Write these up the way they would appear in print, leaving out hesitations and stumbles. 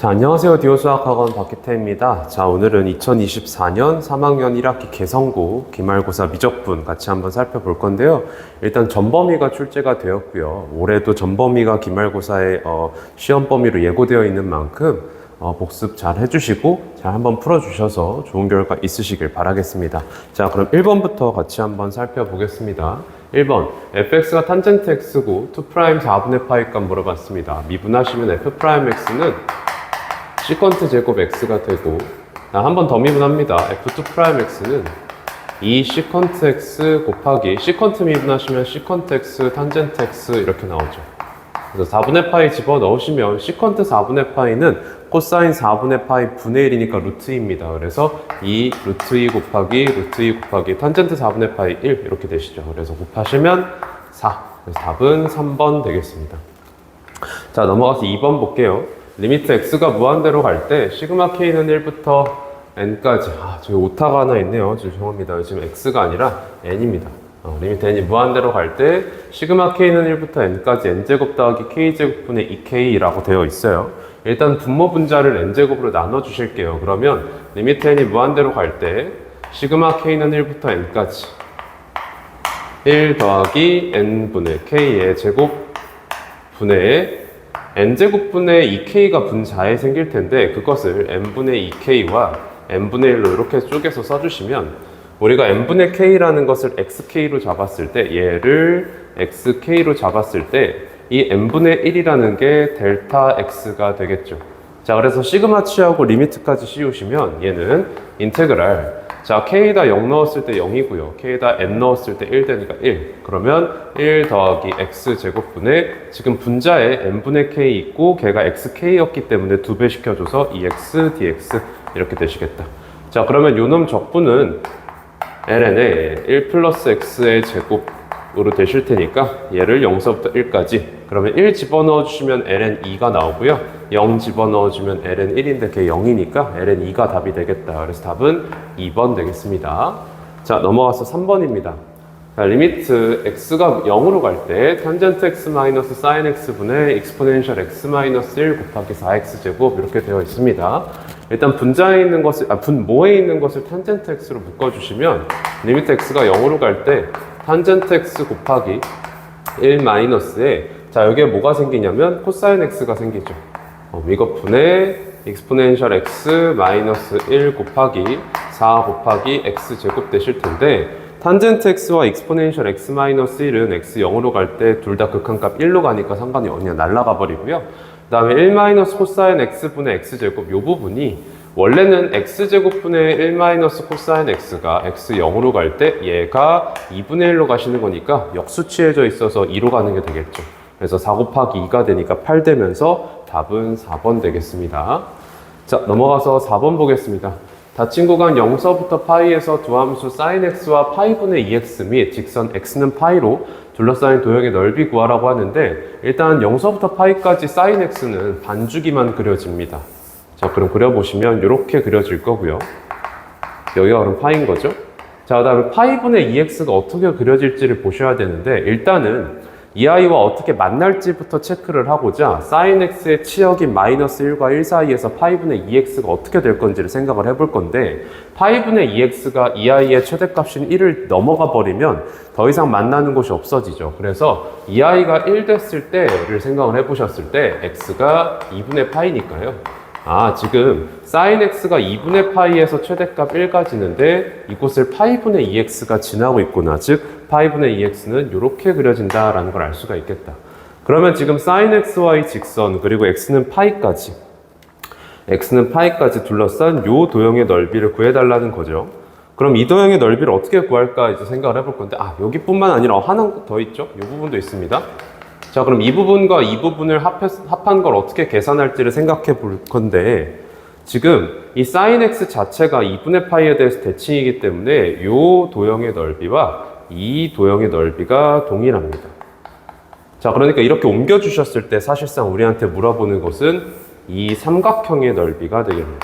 자, 안녕하세요. 디오수학학원 박기태입니다. 자, 오늘은 2024년 3학년 1학기 개성고 기말고사 미적분 같이 한번 살펴볼 건데요. 일단 전범위가 출제가 되었고요. 올해도 전범위가 기말고사의 시험 범위로 예고되어 있는 만큼 복습 잘 해주시고 잘 한번 풀어주셔서 좋은 결과 있으시길 바라겠습니다. 자, 그럼 1번부터 같이 한번 살펴보겠습니다. 1번, fx가 탄젠트 x고 2' 4분의 파이값 물어봤습니다. 미분하시면 f'x는 시컨트 제곱 x가 되고, 한 번 더 미분합니다. f2'x는 2 시컨트 x 곱하기 시컨트 미분하시면 시컨트 x 탄젠트 x 이렇게 나오죠. 그래서 4분의 파이 집어 넣으시면 시컨트 4분의 파이는 코사인 4분의 파이 분의 1이니까 루트 2입니다. 그래서 2 루트 2 곱하기 루트 2 곱하기 탄젠트 4분의 파이 1 이렇게 되시죠. 그래서 곱하시면 4. 그래서 답은 3번 되겠습니다. 자, 넘어가서 2번 볼게요. 리미트 x가 무한대로 갈 때 시그마 k는 1부터 n까지, 저기 오타가 하나 있네요. 죄송합니다. 지금 x가 아니라 n입니다. 리미트 n이 무한대로 갈 때 시그마 k는 1부터 n까지 n제곱 더하기 k제곱분의 2k라고 되어 있어요. 일단 분모 분자를 n제곱으로 나눠 주실게요. 그러면 리미트 n이 무한대로 갈 때 시그마 k는 1부터 n까지 1 더하기 n분의 k의 제곱 분의 n제곱분의 2k가 분자에 생길 텐데 그것을 n분의 2k와 n분의 1로 이렇게 쪼개서 써주시면 우리가 n분의 k라는 것을 xk로 잡았을 때 얘를 xk로 잡았을 때 이 n분의 1이라는 게 델타 x가 되겠죠. 자, 그래서 시그마 취하고 리미트까지 씌우시면 얘는 인테그랄, 자, k에다 0 넣었을 때 0이고요. k에다 n 넣었을 때 1 되니까 1. 그러면 1 더하기 x제곱분의 지금 분자에 n분의 k 있고 걔가 xk였기 때문에 2배 시켜줘서 2x dx 이렇게 되시겠다. 자, 그러면 요놈 적분은 ln에 1 플러스 x의 제곱으로 되실 테니까 얘를 0서부터 1까지, 그러면 1 집어넣어 주시면 ln 2가 나오고요. 0 집어넣어 주면 ln 1인데 걔 0이니까 ln 2가 답이 되겠다. 그래서 답은 2번 되겠습니다. 자, 넘어가서 3번입니다. 자, 리미트 x가 0으로 갈 때 탄젠트 x 마이너스 사인 x분의 익스포넨셜 x 마이너스 1 곱하기 4x 제곱 이렇게 되어 있습니다. 일단 분자에 있는 것을, 분모에 있는 것을 탄젠트 x로 묶어주시면 리미트 x가 0으로 갈 때 탄젠트 x 곱하기 1 마이너스에, 자, 여기에 뭐가 생기냐면 코사인 x가 생기죠. 이것 분의 익스포넨셜 x 마이너스 1 곱하기 4 곱하기 x 제곱 되실 텐데 탄젠트 x와 익스포넨셜 x 마이너스 1은 x 0으로 갈 때 둘 다 극한값 1로 가니까 상관이 없냐, 날아가 버리고요. 그 다음에 1 마이너스 코사인 x분의 x제곱 요 부분이 원래는 x제곱분의 1 마이너스 코사인 x가 x 0으로 갈 때 얘가 2분의 1로 가시는 거니까 역수치해져 있어서 2로 가는 게 되겠죠. 그래서 4 곱하기 2가 되니까 8 되면서 답은 4번 되겠습니다. 자, 넘어가서 4번 보겠습니다. 닫힌 구간 0서부터 파이에서 두 함수 sin x와 파이분의 2x 및 직선 x는 파이로 둘러싸인 도형의 넓이 구하라고 하는데 일단 0서부터 파이까지 sin x는 반주기만 그려집니다. 자, 그럼 그려보시면 이렇게 그려질 거고요. 여기가 그럼 파인 거죠. 자, 그 다음에 파이분의 2x가 어떻게 그려질지를 보셔야 되는데 일단은 이 아이와 어떻게 만날지부터 체크를 하고자 sin x의 치역인 마이너스 1과 1 사이에서 파이분의 2x가 어떻게 될 건지를 생각을 해볼 건데 파이분의 2x가 이 아이의 최대값인 1을 넘어가 버리면 더 이상 만나는 곳이 없어지죠. 그래서 이 아이가 1 됐을 때를 생각을 해보셨을 때 x가 2분의 파이니까요. 지금 sin x가 2분의 파이에서 최대값 1가 지는데 이곳을 파이분의 2x가 지나고 있구나. 즉 파이분의 2x는 이렇게 그려진다라는 걸 알 수가 있겠다. 그러면 지금 sin x와의 직선 그리고 x는 파이까지 둘러싼 요 도형의 넓이를 구해달라는 거죠. 그럼 이 도형의 넓이를 어떻게 구할까 이제 생각을 해볼 건데 여기뿐만 아니라 하나 더 있죠. 이 부분도 있습니다. 자, 그럼 이 부분과 이 부분을 합한 걸 어떻게 계산할지를 생각해 볼 건데 지금 이 sin x 자체가 2분의 파이에 대해서 대칭이기 때문에 이 도형의 넓이와 이 도형의 넓이가 동일합니다. 자, 그러니까 이렇게 옮겨주셨을 때 사실상 우리한테 물어보는 것은 이 삼각형의 넓이가 되겠네요.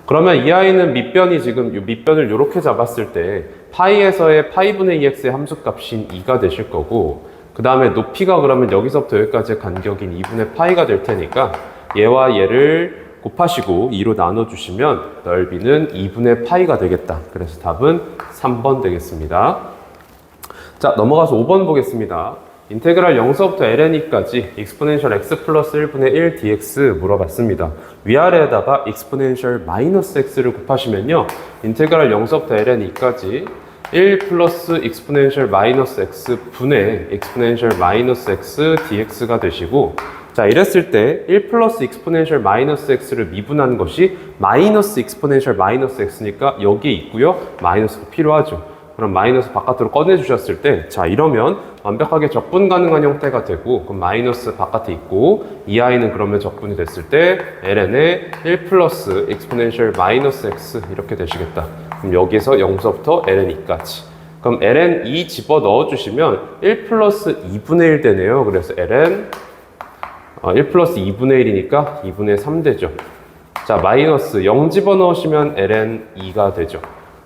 그러면 이 아이는 밑변이 지금 이 밑변을 이렇게 잡았을 때 파이에서의 파이분의 2x의 함수값인 2가 되실 거고 그 다음에 높이가 그러면 여기서부터 여기까지의 간격인 2분의 파이가 될 테니까 얘와 얘를 곱하시고 2로 나눠주시면 넓이는 2분의 파이가 되겠다. 그래서 답은 3번 되겠습니다. 자, 넘어가서 5번 보겠습니다. 인테그랄 0서부터 ln까지 익스포넨셜 x 플러스 1분의 1 dx 물어봤습니다. 위아래에다가 익스포넨셜 마이너스 x를 곱하시면요. 인테그랄 0서부터 ln까지 1 플러스 익스포넨셜 마이너스 x 분의 익스포넨셜 마이너스 x dx가 되시고, 자, 이랬을 때 1 플러스 익스포넨셜 마이너스 x를 미분한 것이 마이너스 익스포넨셜 마이너스 x니까 여기에 있고요. 마이너스가 필요하죠. 그럼 마이너스 바깥으로 꺼내주셨을 때, 자, 이러면 완벽하게 적분 가능한 형태가 되고, 그럼 마이너스 바깥에 있고, 이 i는 그러면 적분이 됐을 때 ln의 1 플러스 익스포넨셜 마이너스 x 이렇게 되시겠다. 그럼 여기서 0서부터 ln2까지. 그럼 ln 2 집어 넣어주시면 1 플러스 2분의 1 되네요. 그래서 ln 1 플러스 2분의 1이니까 2분의 3 되죠. 자, 마이너스 0 집어 넣으시면 ln 2가 되죠.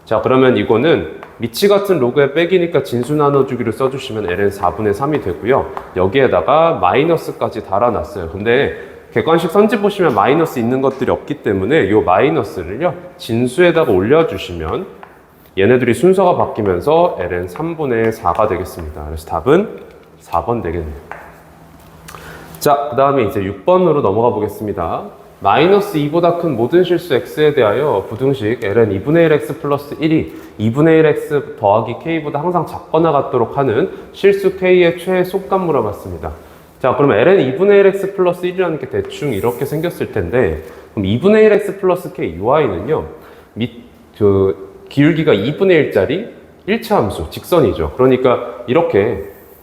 자, 그러면 이거는 미치 같은 로그의 백이니까 진수 나눠주기를 써주시면 ln 4분의 3이 되고요. 여기에다가 마이너스까지 달아놨어요. 근데 객관식 선지 보시면 마이너스 있는 것들이 없기 때문에 이 마이너스를요, 진수에다가 올려주시면 얘네들이 순서가 바뀌면서 ln 3분의 4가 되겠습니다. 그래서 답은 4번 되겠네요. 자, 그 다음에 이제 6번으로 넘어가 보겠습니다. 마이너스 2보다 큰 모든 실수 x에 대하여 부등식 ln 2분의 1x 플러스 1이 2분의 1x 더하기 k보다 항상 작거나 같도록 하는 실수 k의 최소값 물어봤습니다. 자, 그럼 ln 2분의 1x 플러스 1이라는 게 대충 이렇게 생겼을 텐데, 그럼 2분의 1x 플러스 k, 이 i는요, 기울기가 2분의 1짜리 1차 함수, 직선이죠. 그러니까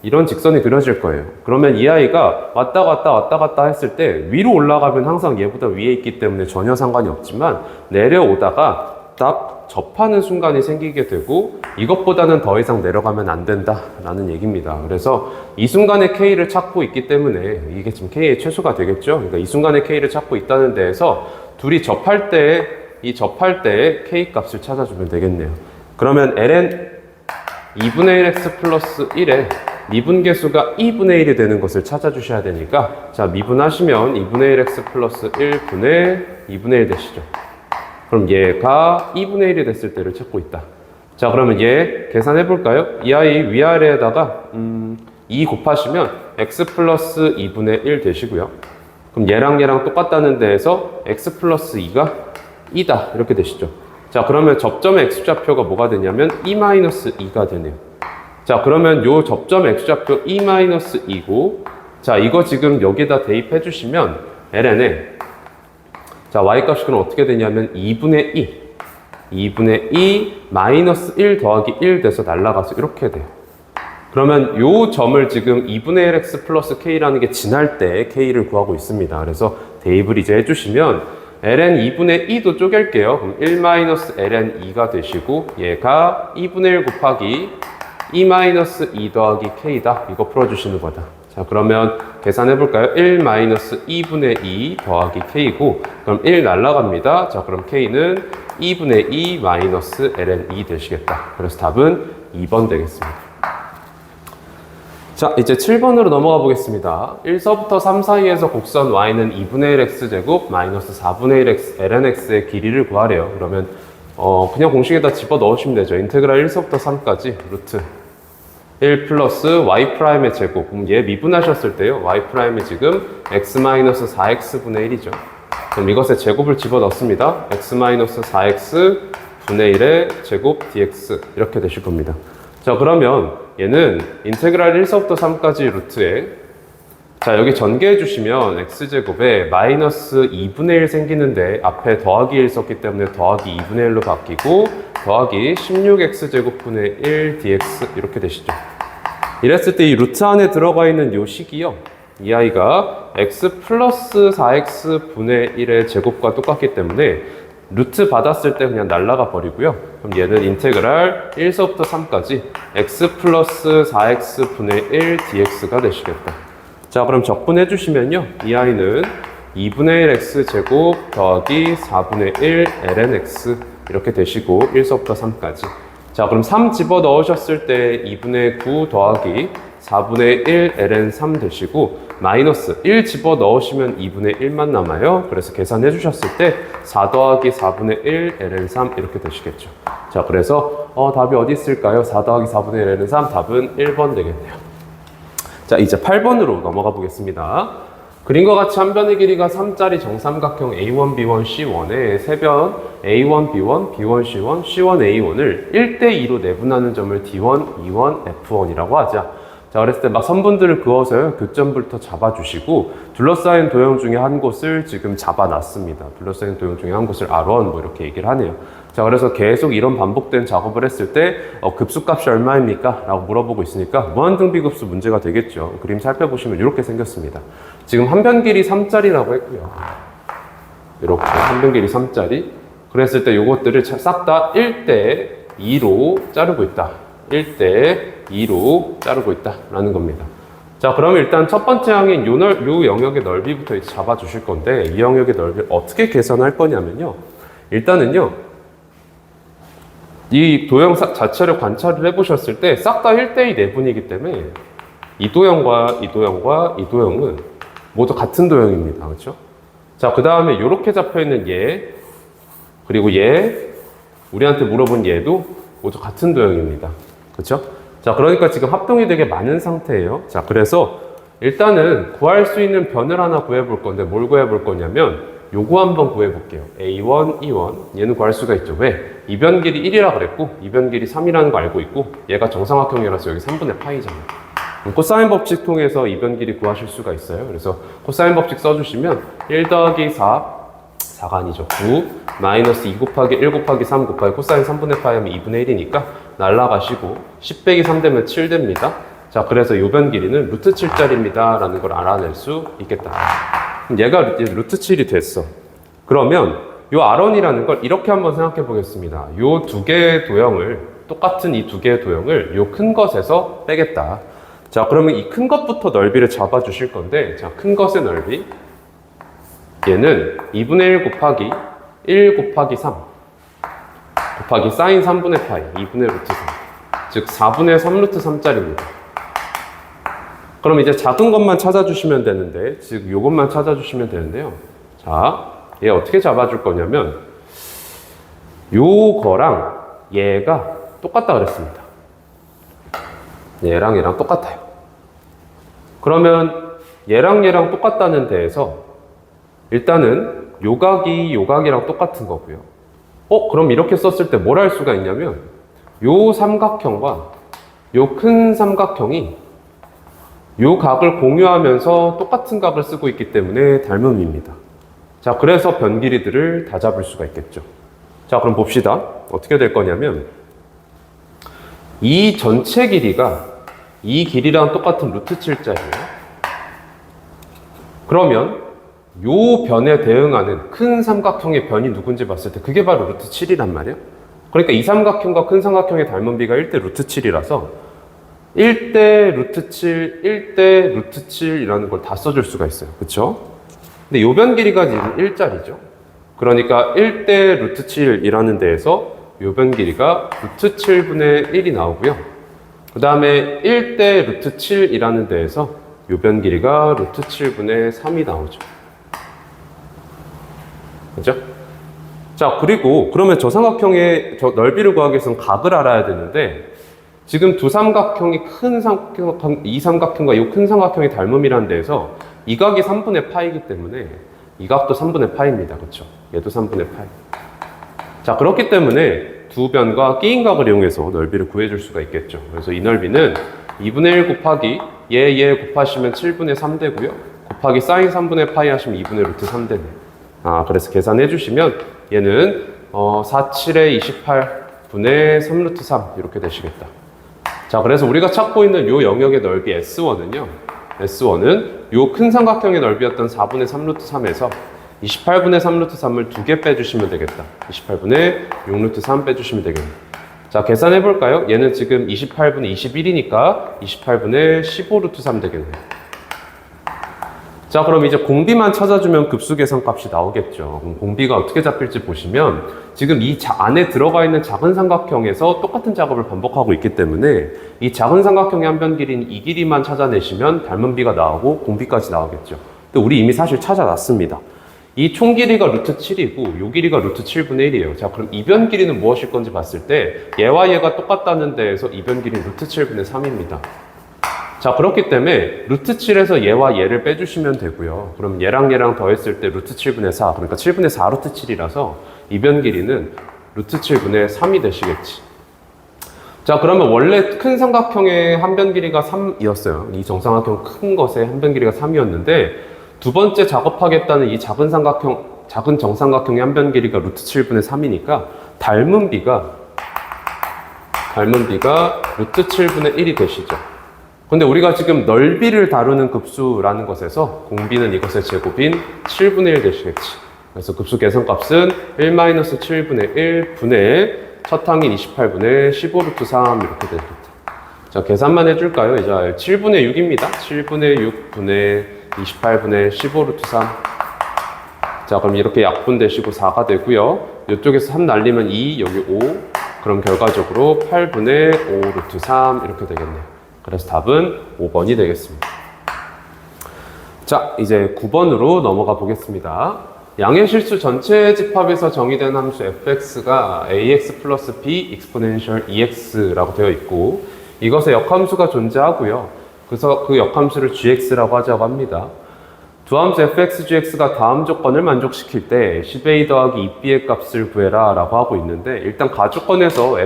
이런 직선이 그려질 거예요. 그러면 이 아이가 왔다 갔다 했을 때 위로 올라가면 항상 얘보다 위에 있기 때문에 전혀 상관이 없지만, 내려오다가 딱 접하는 순간이 생기게 되고 이것보다는 더 이상 내려가면 안 된다라는 얘기입니다. 그래서 이 순간에 K를 찾고 있기 때문에 이게 지금 K의 최소가 되겠죠. 그러니까 이 순간에 K를 찾고 있다는 데에서 둘이 접할 때 K 값을 찾아주면 되겠네요. 그러면 ln 2분의 1x 플러스 1에 미분계수가 2분의 1이 되는 것을 찾아주셔야 되니까, 자, 미분하시면 2분의 1x 플러스 1분의 2분의 1 되시죠. 그럼 얘가 2분의 1이 됐을 때를 찾고 있다. 자, 그러면 얘 계산해 볼까요? 이 아이 위아래에다가 2 곱하시면 x 플러스 2분의 1 되시고요. 그럼 얘랑 똑같다는 데에서 x 플러스 2가 2다 이렇게 되시죠. 자, 그러면 접점의 x좌표가 뭐가 되냐면 2-2가 되네요. 자, 그러면 요 접점 x좌표 2-2고, 자, 이거 지금 여기다 대입해 주시면 ln에, 자, y값이 그럼 어떻게 되냐면 2분의 2 마이너스 1 더하기 1 돼서 날라가서 이렇게 돼요. 그러면 요 점을 지금 2분의 1x 플러스 k라는 게 지날 때 k를 구하고 있습니다. 그래서 대입을 이제 해주시면 ln 2분의 2도 쪼갤게요. 그럼 1-ln 2가 되시고, 얘가 2분의 1 곱하기 2-2 더하기 k다. 이거 풀어주시는 거다. 자, 그러면 계산해 볼까요? 1-2분의 2 더하기 k고, 그럼 1 날라갑니다. 자, 그럼 k는 2분의 2 마이너스 ln 2 되시겠다. 그래서 답은 2번 되겠습니다. 자, 이제 7번으로 넘어가 보겠습니다. 1서부터 3 사이에서 곡선 y는 2분의 1x제곱 마이너스 4분의 1x lnx의 길이를 구하래요. 그러면 그냥 공식에다 집어 넣으시면 되죠. 인테그랄 1서부터 3까지 루트 1 플러스 y'의 제곱. 그럼 얘 미분하셨을 때요, y'이 지금 x-4x분의 1이죠. 그럼 이것의 제곱을 집어 넣습니다. x-4x 분의 1의 제곱 dx 이렇게 되실 겁니다. 자, 그러면 얘는 인테그랄 1서부터 3까지 루트에, 자, 여기 전개해 주시면 x제곱에 마이너스 2분의 1 생기는데 앞에 더하기 1 썼기 때문에 더하기 2분의 1로 바뀌고, 더하기 16x제곱분의 1 dx 이렇게 되시죠. 이랬을 때 이 루트 안에 들어가 있는 요 식이요, 이 아이가 x 플러스 4x 분의 1의 제곱과 똑같기 때문에 루트 받았을 때 그냥 날라가 버리고요. 그럼 얘는 인테그랄 1서부터 3까지 x 플러스 4x 분의 1 dx가 되시겠다. 자, 그럼 적분해 주시면요, 이 아이는 2분의 1 x제곱 더하기 4분의 1 lnx 이렇게 되시고 1서부터 3까지. 자, 그럼 3 집어 넣으셨을 때 2분의 9 더하기 4분의 1 ln 3 되시고, 마이너스 1 집어 넣으시면 2분의 1만 남아요. 그래서 계산해 주셨을 때 4 더하기 4분의 1 ln3 이렇게 되시겠죠. 자, 그래서 답이 어디 있을까요? 4 더하기 4분의 1 ln3 답은 1번 되겠네요. 자, 이제 8번으로 넘어가 보겠습니다. 그림과 같이 한 변의 길이가 3짜리 정삼각형 A1, B1, C1에 세 변 A1, B1, B1, C1, C1, A1을 1대2로 내분하는 점을 D1, E1, F1이라고 하자. 자, 그랬을 때 막 선분들을 그어서요, 교점부터 잡아주시고, 둘러싸인 도형 중에 한 곳을 지금 잡아놨습니다. 둘러싸인 도형 중에 한 곳을 R1, 뭐 이렇게 얘기를 하네요. 자, 그래서 계속 이런 반복된 작업을 했을 때, 급수값이 얼마입니까? 라고 물어보고 있으니까, 무한등비급수 문제가 되겠죠. 그림 살펴보시면 이렇게 생겼습니다. 지금 한 변 길이 3짜리라고 했고요. 이렇게 한 변 길이 3짜리. 그랬을 때 요것들을 싹 다 1대2로 자르고 있다. 1대2로 자르고 있다라는 겁니다. 자, 그러면 일단 첫 번째 항인 요 영역의 넓이부터 이제 잡아주실 건데, 이 영역의 넓이를 어떻게 계산할 거냐면요. 일단은요, 이 도형 자체를 관찰을 해보셨을 때 싹 다 1대2 내분이기 때문에 이 도형과 이 도형과 이 도형은 모두 같은 도형입니다. 그렇죠? 자, 그 다음에 이렇게 잡혀있는 얘, 그리고 얘, 우리한테 물어본 얘도 모두 같은 도형입니다. 그렇죠? 자, 그러니까 지금 합동이 되게 많은 상태예요. 자, 그래서 일단은 구할 수 있는 변을 하나 구해볼 건데 뭘 구해볼 거냐면 요거 한번 구해볼게요. A1, E1 얘는 구할 수가 있죠. 왜? 이변 길이 1이라 그랬고 이변 길이 3이라는 거 알고 있고 얘가 정삼각형이라서 여기 3분의 파이잖아요. 코사인 법칙 통해서 이변 길이 구하실 수가 있어요. 그래서 코사인 법칙 써주시면 1 더하기 4가 아니죠. 9 마이너스 2 곱하기 1 곱하기 3 곱하기 코사인 3분의 파이 하면 2분의 1이니까 날라가시고 10 빼기 3 되면 7 됩니다. 자, 그래서 요변 길이는 루트 7짜리입니다 라는 걸 알아낼 수 있겠다. 그럼 얘가 루트 7이 됐어. 그러면 요 R1이라는 걸 이렇게 한번 생각해 보겠습니다. 요 두 개의 도형을, 똑같은 이 두 개의 도형을 요 큰 것에서 빼겠다. 자, 그러면 이 큰 것부터 넓이를 잡아 주실 건데, 자, 큰 것의 넓이 얘는 2분의 1 곱하기 1 곱하기 3 곱하기 사인 3분의 파이 2분의 루트 3, 즉 4분의 3 루트 3짜리입니다. 그럼 이제 작은 것만 찾아주시면 되는데, 즉 요것만 찾아주시면 되는데요. 자, 얘 어떻게 잡아줄 거냐면 요거랑 얘가 똑같다 그랬습니다. 얘랑 얘랑 똑같아요. 그러면 얘랑 얘랑 똑같다는 데에서 일단은 요각이랑 똑같은 거고요. 그럼 이렇게 썼을 때 뭘 할 수가 있냐면 요 삼각형과 요 큰 삼각형이 요 각을 공유하면서 똑같은 각을 쓰고 있기 때문에 닮음입니다. 자, 그래서 변 길이들을 다 잡을 수가 있겠죠. 자, 그럼 봅시다. 어떻게 될 거냐면 이 전체 길이가 이 길이랑 똑같은 루트 7짜리예요. 그러면 요 변에 대응하는 큰 삼각형의 변이 누군지 봤을 때 그게 바로 루트 7이란 말이에요. 그러니까 이 삼각형과 큰 삼각형의 닮은 비가 1대 루트 7이라서 1대 루트 7, 1대 루트 7이라는 걸 다 써줄 수가 있어요. 그쵸? 근데 요 변 길이가 지금 1짜리죠. 그러니까 1대 루트 7이라는 데에서 요 변 길이가 루트 7분의 1이 나오고요. 그 다음에 1대 루트 7이라는 데에서 요 변 길이가 루트 7분의 3이 나오죠. 그죠? 자, 그리고 그러면 저 삼각형의 저 넓이를 구하기 위해서는 각을 알아야 되는데 지금 두 삼각형이 큰 삼각형, 이 삼각형과 이 큰 삼각형의 닮음이라는 데에서 이 각이 3분의 파이기 때문에 이 각도 3분의 파이입니다. 그렇죠? 얘도 3분의 파이. 자, 그렇기 때문에 두 변과 끼인 각을 이용해서 넓이를 구해줄 수가 있겠죠. 그래서 이 넓이는 2분의 1 곱하기 얘 곱하시면 7분의 3 되고요. 곱하기 사인 3분의 파이 하시면 2분의 루트 3 되네요. 그래서 계산해 주시면 얘는 4, 7에 28분의 3 루트 3 이렇게 되시겠다. 자, 그래서 우리가 찾고 있는 요 영역의 넓이 S1은요. S1은 요 큰 삼각형의 넓이였던 4분의 3 루트 3에서 28분의 3 루트 3을 2개 빼주시면 되겠다. 28분의 6 루트 3 빼주시면 되겠네. 자, 계산해 볼까요? 얘는 지금 28분의 21이니까 28분의 15 루트 3 되겠네요. 자, 그럼 이제 공비만 찾아주면 급수 계산값이 나오겠죠. 그럼 공비가 어떻게 잡힐지 보시면 지금 이 안에 들어가 있는 작은 삼각형에서 똑같은 작업을 반복하고 있기 때문에 이 작은 삼각형의 한 변 길이인 이 길이만 찾아내시면 닮은 비가 나오고 공비까지 나오겠죠. 근데 우리 이미 사실 찾아놨습니다. 이 총 길이가 루트 7이고 요 길이가 루트 7분의 1이에요. 자, 그럼 이변 길이는 무엇일 건지 봤을 때 얘와 얘가 똑같다는 데에서 이변 길이는 루트 7분의 3입니다. 자, 그렇기 때문에 루트 7에서 얘와 얘를 빼주시면 되고요. 그럼 얘랑 얘랑 더했을 때 루트 7분의 4, 그러니까 7분의 4 루트 7이라서 이변 길이는 루트 7분의 3이 되시겠지. 자, 그러면 원래 큰 삼각형의 한 변 길이가 3이었어요. 이 정삼각형 큰 것의 한 변 길이가 3이었는데 두 번째 작업하겠다는 이 작은 정삼각형의 한 변 길이가 루트 7분의 3이니까 닮은 비가 루트 7분의 1이 되시죠. 근데 우리가 지금 넓이를 다루는 급수라는 것에서 공비는 이것의 제곱인 7분의 1 되시겠지. 그래서 급수 계산값은 1-7분의 1 분의 첫 항인 28분의 15 루트 3 이렇게 되겠다. 자, 계산만 해줄까요? 이제 7분의 6입니다. 7분의 6 분의 28분의 15 루트 3. 자, 그럼 이렇게 약분되시고 4가 되고요. 이쪽에서 3 날리면 2, 여기 5. 그럼 결과적으로 8분의 5 루트 3 이렇게 되겠네요. 그래서 답은 5번이 되겠습니다. 자, 이제 9번으로 넘어가 보겠습니다. 양의 실수 전체 집합에서 정의된 함수 fx가 ax 플러스 b exponential ex라고 되어 있고 이것의 역함수가 존재하고요. 그래서 그 역함수를 gx라고 하자고 합니다. 두 함수 fx, gx가 다음 조건을 만족시킬 때 10a 더하기 2b의 값을 구해라 라고 하고 있는데 일단 가주권에서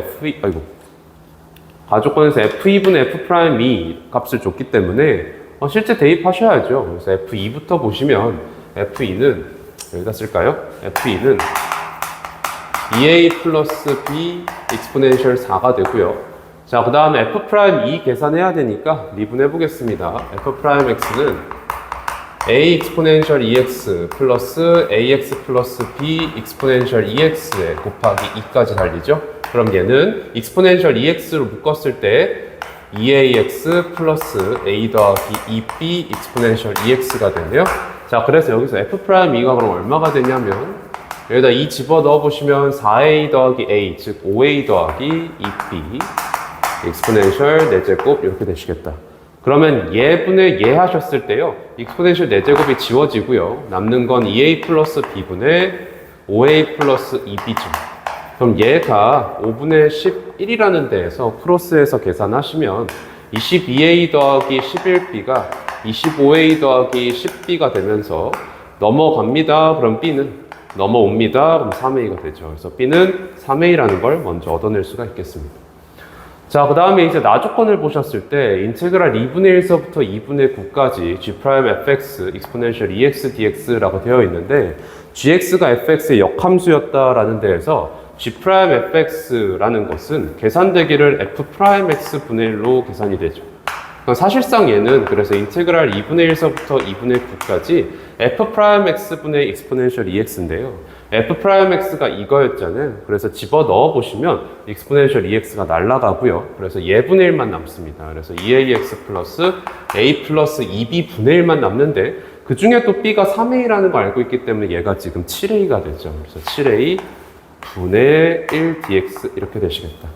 f2분의 f'2 값을 줬기 때문에 실제 대입하셔야죠. 그래서 f2부터 보시면 f2는 여기다 쓸까요? f2는 2a 플러스 b exponential 4가 되고요. 자, 그 다음에 f'2 계산해야 되니까 미분해 보겠습니다. f'x는 a exponential ex 플러스 ax 플러스 b exponential ex에 곱하기 2까지 달리죠. 그럼 얘는 exponential ex로 묶었을 때 2ax 플러스 a 더하기 2b exponential ex가 되네요. 자, 그래서 여기서 f'2가 그럼 얼마가 되냐면 여기다 2 집어 넣어 보시면 4a 더하기 a, 즉 5a 더하기 2b exponential 4제곱 이렇게 되시겠다. 그러면 예분의 예 하셨을 때요, exponential 4제곱이 지워지고요. 남는 건 2a 플러스 b분의 5a 플러스 2b죠. 그럼 얘가 5분의 11이라는 데에서 크로스해서 계산하시면 22a 더하기 11b가 25a 더하기 10b가 되면서 넘어갑니다. 그럼 b는 넘어옵니다. 그럼 3a가 되죠. 그래서 b는 3a라는 걸 먼저 얻어낼 수가 있겠습니다. 자, 그 다음에 이제 나조건을 보셨을 때 인테그랄 2분의 1서부터 2분의 9까지 g'(fx) exponential ex dx라고 되어 있는데 gx가 fx의 역함수였다라는 데에서 g'(fx라는 것은 계산되기를 f'x 분의 1로 계산이 되죠. 사실상 얘는 그래서 인테그랄 2분의 1서부터 2분의 9까지 f'x 분의 exponential ex인데요. f'x가 이거였잖아요. 그래서 집어 넣어 보시면 exponential ex가 날아가고요. 그래서 얘분의 1만 남습니다. 그래서 2ax 플러스 a 플러스 2b 분의 1만 남는데 그 중에 또 b가 3a라는 거 알고 있기 때문에 얘가 지금 7a가 되죠. 그래서 7a 분의 1 dx 이렇게 되시겠다.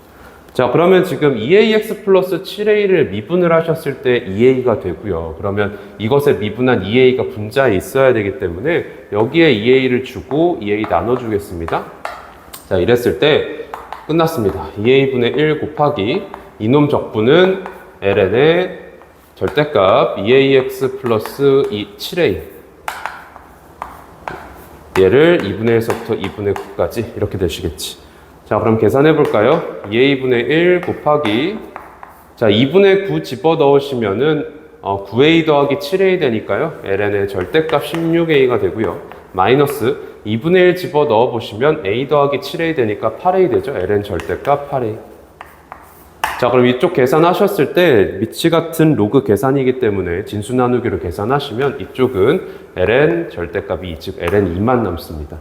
자, 그러면 지금 2ax 플러스 7a를 미분을 하셨을 때 2a가 되고요. 그러면 이것에 미분한 2a가 분자에 있어야 되기 때문에 여기에 2a를 주고 2a 나눠주겠습니다. 자, 이랬을 때 끝났습니다. 2a분의 1 곱하기 이놈 적분은 ln의 절대값 2ax 플러스 7a 얘를 2분의 1서부터 2분의 9까지 이렇게 되시겠지. 자, 그럼 계산해 볼까요? 2a분의 1 곱하기 자 2분의 9 집어 넣으시면은 9a 더하기 7a 되니까요. ln의 절대값 16a가 되고요. 마이너스 2분의 1 집어 넣어 보시면 a 더하기 7a 되니까 8a 되죠. ln 절대값 8a. 자, 그럼 이쪽 계산하셨을 때 미치 같은 로그 계산이기 때문에 진수 나누기로 계산하시면 이쪽은 ln 절대값이 2, 즉 ln 2만 남습니다.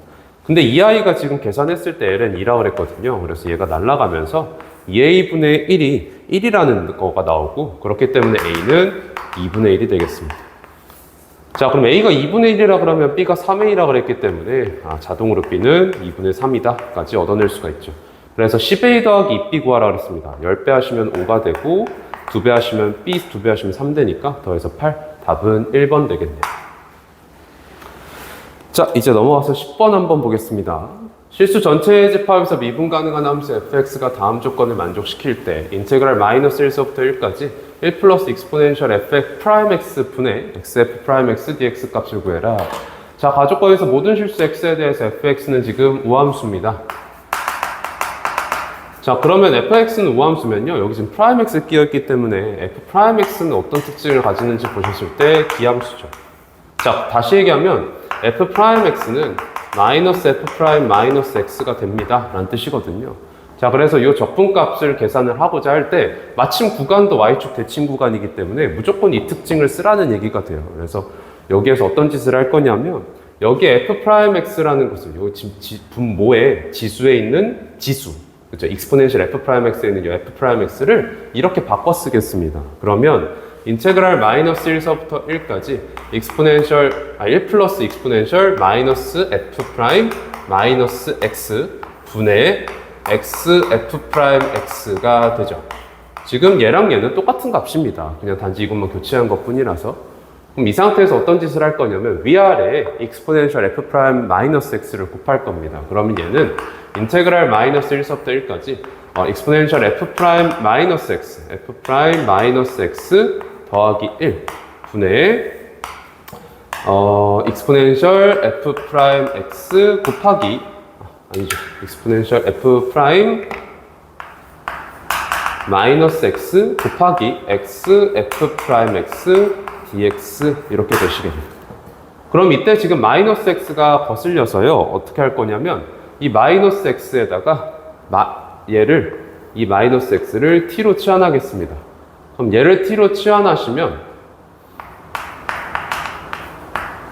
근데 이 아이가 지금 계산했을 때 ln 2라고 그랬거든요. 그래서 얘가 날아가면서 2a분의 1이 1이라는 거가 나오고 그렇기 때문에 a는 2분의 1이 되겠습니다. 자, 그럼 A가 2분의 1이라 그러면 B가 3A라 그랬기 때문에 자동으로 B는 2분의 3이다 까지 얻어낼 수가 있죠. 그래서 10A 더하기 2B 구하라 그랬습니다. 10배 하시면 5가 되고 2배 하시면 B 2배 하시면 3 되니까 더해서 8. 답은 1번 되겠네요. 자, 이제 넘어가서 10번 한번 보겠습니다. 실수 전체 집합에서 미분 가능한 함수 fx가 다음 조건을 만족시킬 때 인테그랄 마이너스 1서부터 1까지 1 플러스 익스포넨셜 fx 프라임 x 분의 xf 프라임 x dx 값을 구해라. 자, 가조건에서 모든 실수 x에 대해서 fx는 지금 우함수입니다. 자, 그러면 fx는 우함수면요, 여기 지금 프라임 x 끼어있기 때문에 f 프라임 x는 어떤 특징을 가지는지 보셨을 때 기함수죠. 자, 다시 얘기하면 f 프라임 x는 마이너스 f 프라임 마이너스 x가 됩니다 라는 뜻이거든요. 자, 그래서 이 적분값을 계산을 하고자 할 때 마침 구간도 y축 대칭 구간이기 때문에 무조건 이 특징을 쓰라는 얘기가 돼요. 그래서 여기에서 어떤 짓을 할 거냐면 여기 f 프라임 x라는 것을 여기 분모의 지수에 있는 지수, 그렇죠? 익스포넨셜 f 프라임 x에 있는 이 f 프라임 x를 이렇게 바꿔 쓰겠습니다. 그러면 인테그랄 마이너스 1서부터 1까지 익스포넨셜 1 플러스 익스포넨셜 마이너스 f 프라임 마이너스 x 분의 x f 프라임 x가 되죠. 지금 얘랑 얘는 똑같은 값입니다. 그냥 단지 이것만 교체한 것 뿐이라서. 그럼 이 상태에서 어떤 짓을 할 거냐면 위아래에 익스포넨셜 f 프라임 마이너스 x를 곱할 겁니다. 그러면 얘는 인테그랄 마이너스 1서부터 1까지 익스포넨셜 f 프라임 마이너스 x f 프라임 마이너스 x 더하기 1 분의 익스포넨셜 f 프라임 x 곱하기 아니죠, 익스포넨셜 f 프라임 마이너스 x 곱하기 x f 프라임 x dx 이렇게 되시겠네요. 그럼 이때 지금 마이너스 x가 거슬려서요, 어떻게 할 거냐면 이 마이너스 x에다가 얘를 이 마이너스 x를 t로 치환하겠습니다. 그럼 얘를 t로 치환하시면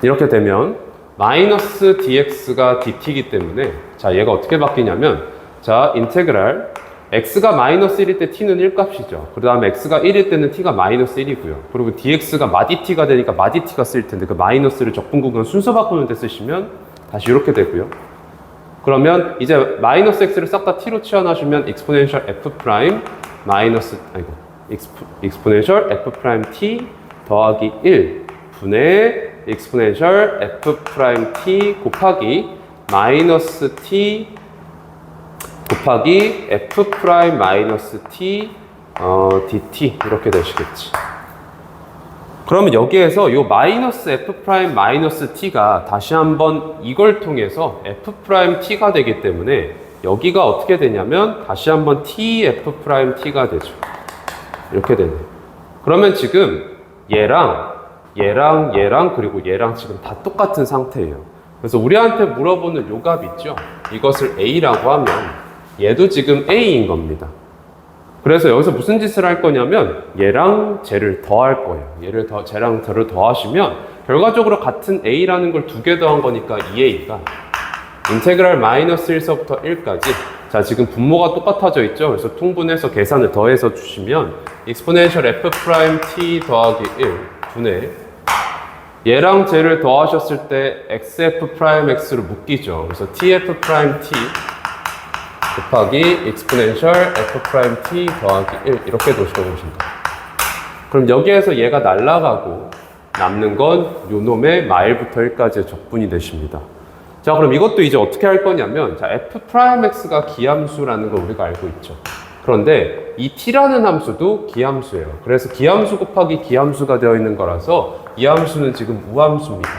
이렇게 되면 마이너스 dx가 dt이기 때문에 자, 얘가 어떻게 바뀌냐면 자, 인테그랄 x가 마이너스 1일 때 t는 1값이죠. 그 다음에 x가 1일 때는 t가 마이너스 1이고요. 그리고 dx가 마디 t가 되니까 마디 t가 쓸 텐데 그 마이너스를 적분구간 순서 바꾸는 데 쓰시면 다시 이렇게 되고요. 그러면 이제 마이너스 x를 싹 다 t로 치환하시면 익스포넨셜 f 프라임 마이너스 익스포넨셜 f 프라임 t 더하기 1 분의 익스포넨셜 f 프라임 t 곱하기 마이너스 t 곱하기 f 프라임 마이너스 t dt 이렇게 되시겠지. 그러면 여기에서 이 마이너스 f 프라임 마이너스 t가 다시 한번 이걸 통해서 f 프라임 t가 되기 때문에 여기가 어떻게 되냐면 다시 한번 t f 프라임 t가 되죠. 이렇게 되네요. 그러면 지금 얘랑 그리고 얘랑 지금 다 똑같은 상태예요. 그래서 우리한테 물어보는 요 값 있죠? 이것을 a라고 하면 얘도 지금 a인 겁니다. 그래서 여기서 무슨 짓을 할 거냐면 얘랑 쟤를 더할 거예요. 쟤랑 쟤를 더하시면 결과적으로 같은 a라는 걸 두 개 더한 거니까 2a가 인테그랄 마이너스 1서부터 1까지 자, 지금 분모가 똑같아져 있죠? 그래서 통분해서 계산을 더해서 주시면 익스포넨셜 f 프라임 t 더하기 1 분의 얘랑 쟤를 더하셨을 때 xf 프라임 x로 묶이죠. 그래서 tf 프라임 t 곱하기 익스포넨셜 f 프라임 t 더하기 1 이렇게 도시켜보시면 돼요. 그럼 여기에서 얘가 날아가고 남는 건 요 놈의 마일부터 1까지의 적분이 되십니다. 자, 그럼 이것도 이제 어떻게 할 거냐면 자, f 프라임 x가 기함수라는 걸 우리가 알고 있죠. 그런데 이 t라는 함수도 기함수예요. 그래서 기함수 곱하기 기함수가 되어 있는 거라서 이 함수는 지금 우함수입니다.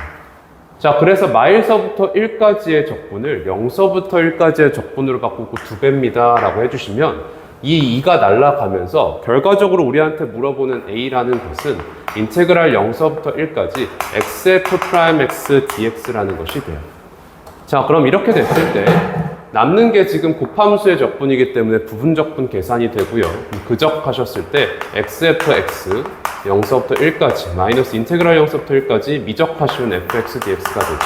자, 그래서 마일서부터 1까지의 적분을 0서부터 1까지의 적분으로 바꾸고 2배입니다 라고 해주시면 이 2가 날아가면서 결과적으로 우리한테 물어보는 a라는 것은 인테그랄 0서부터 1까지 xf 프라임 x dx라는 것이 돼요. 자, 그럼 이렇게 됐을 때 남는 게 지금 곱함수의 적분이기 때문에 부분적분 계산이 되고요. 그적하셨을 때 xfx 0서부터 1까지 마이너스 인테그랄 0서부터 1까지 미적하시면 fx dx가 되죠.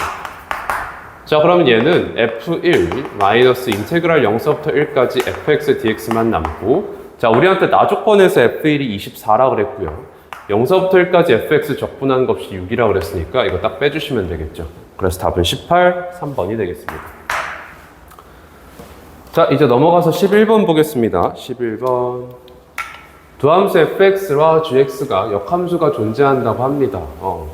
자, 그러면 얘는 f1 마이너스 인테그랄 0서부터 1까지 fx dx만 남고 자, 우리한테 나조건에서 f1이 24라 그랬고요. 0서부터 1까지 fx 적분하는 값이 6이라고 그랬으니까 이거 딱 빼주시면 되겠죠. 그래서 답은 18, 3번이 되겠습니다. 자, 이제 넘어가서 11번 보겠습니다. 11번. 두 함수 fx와 gx가 역함수가 존재한다고 합니다.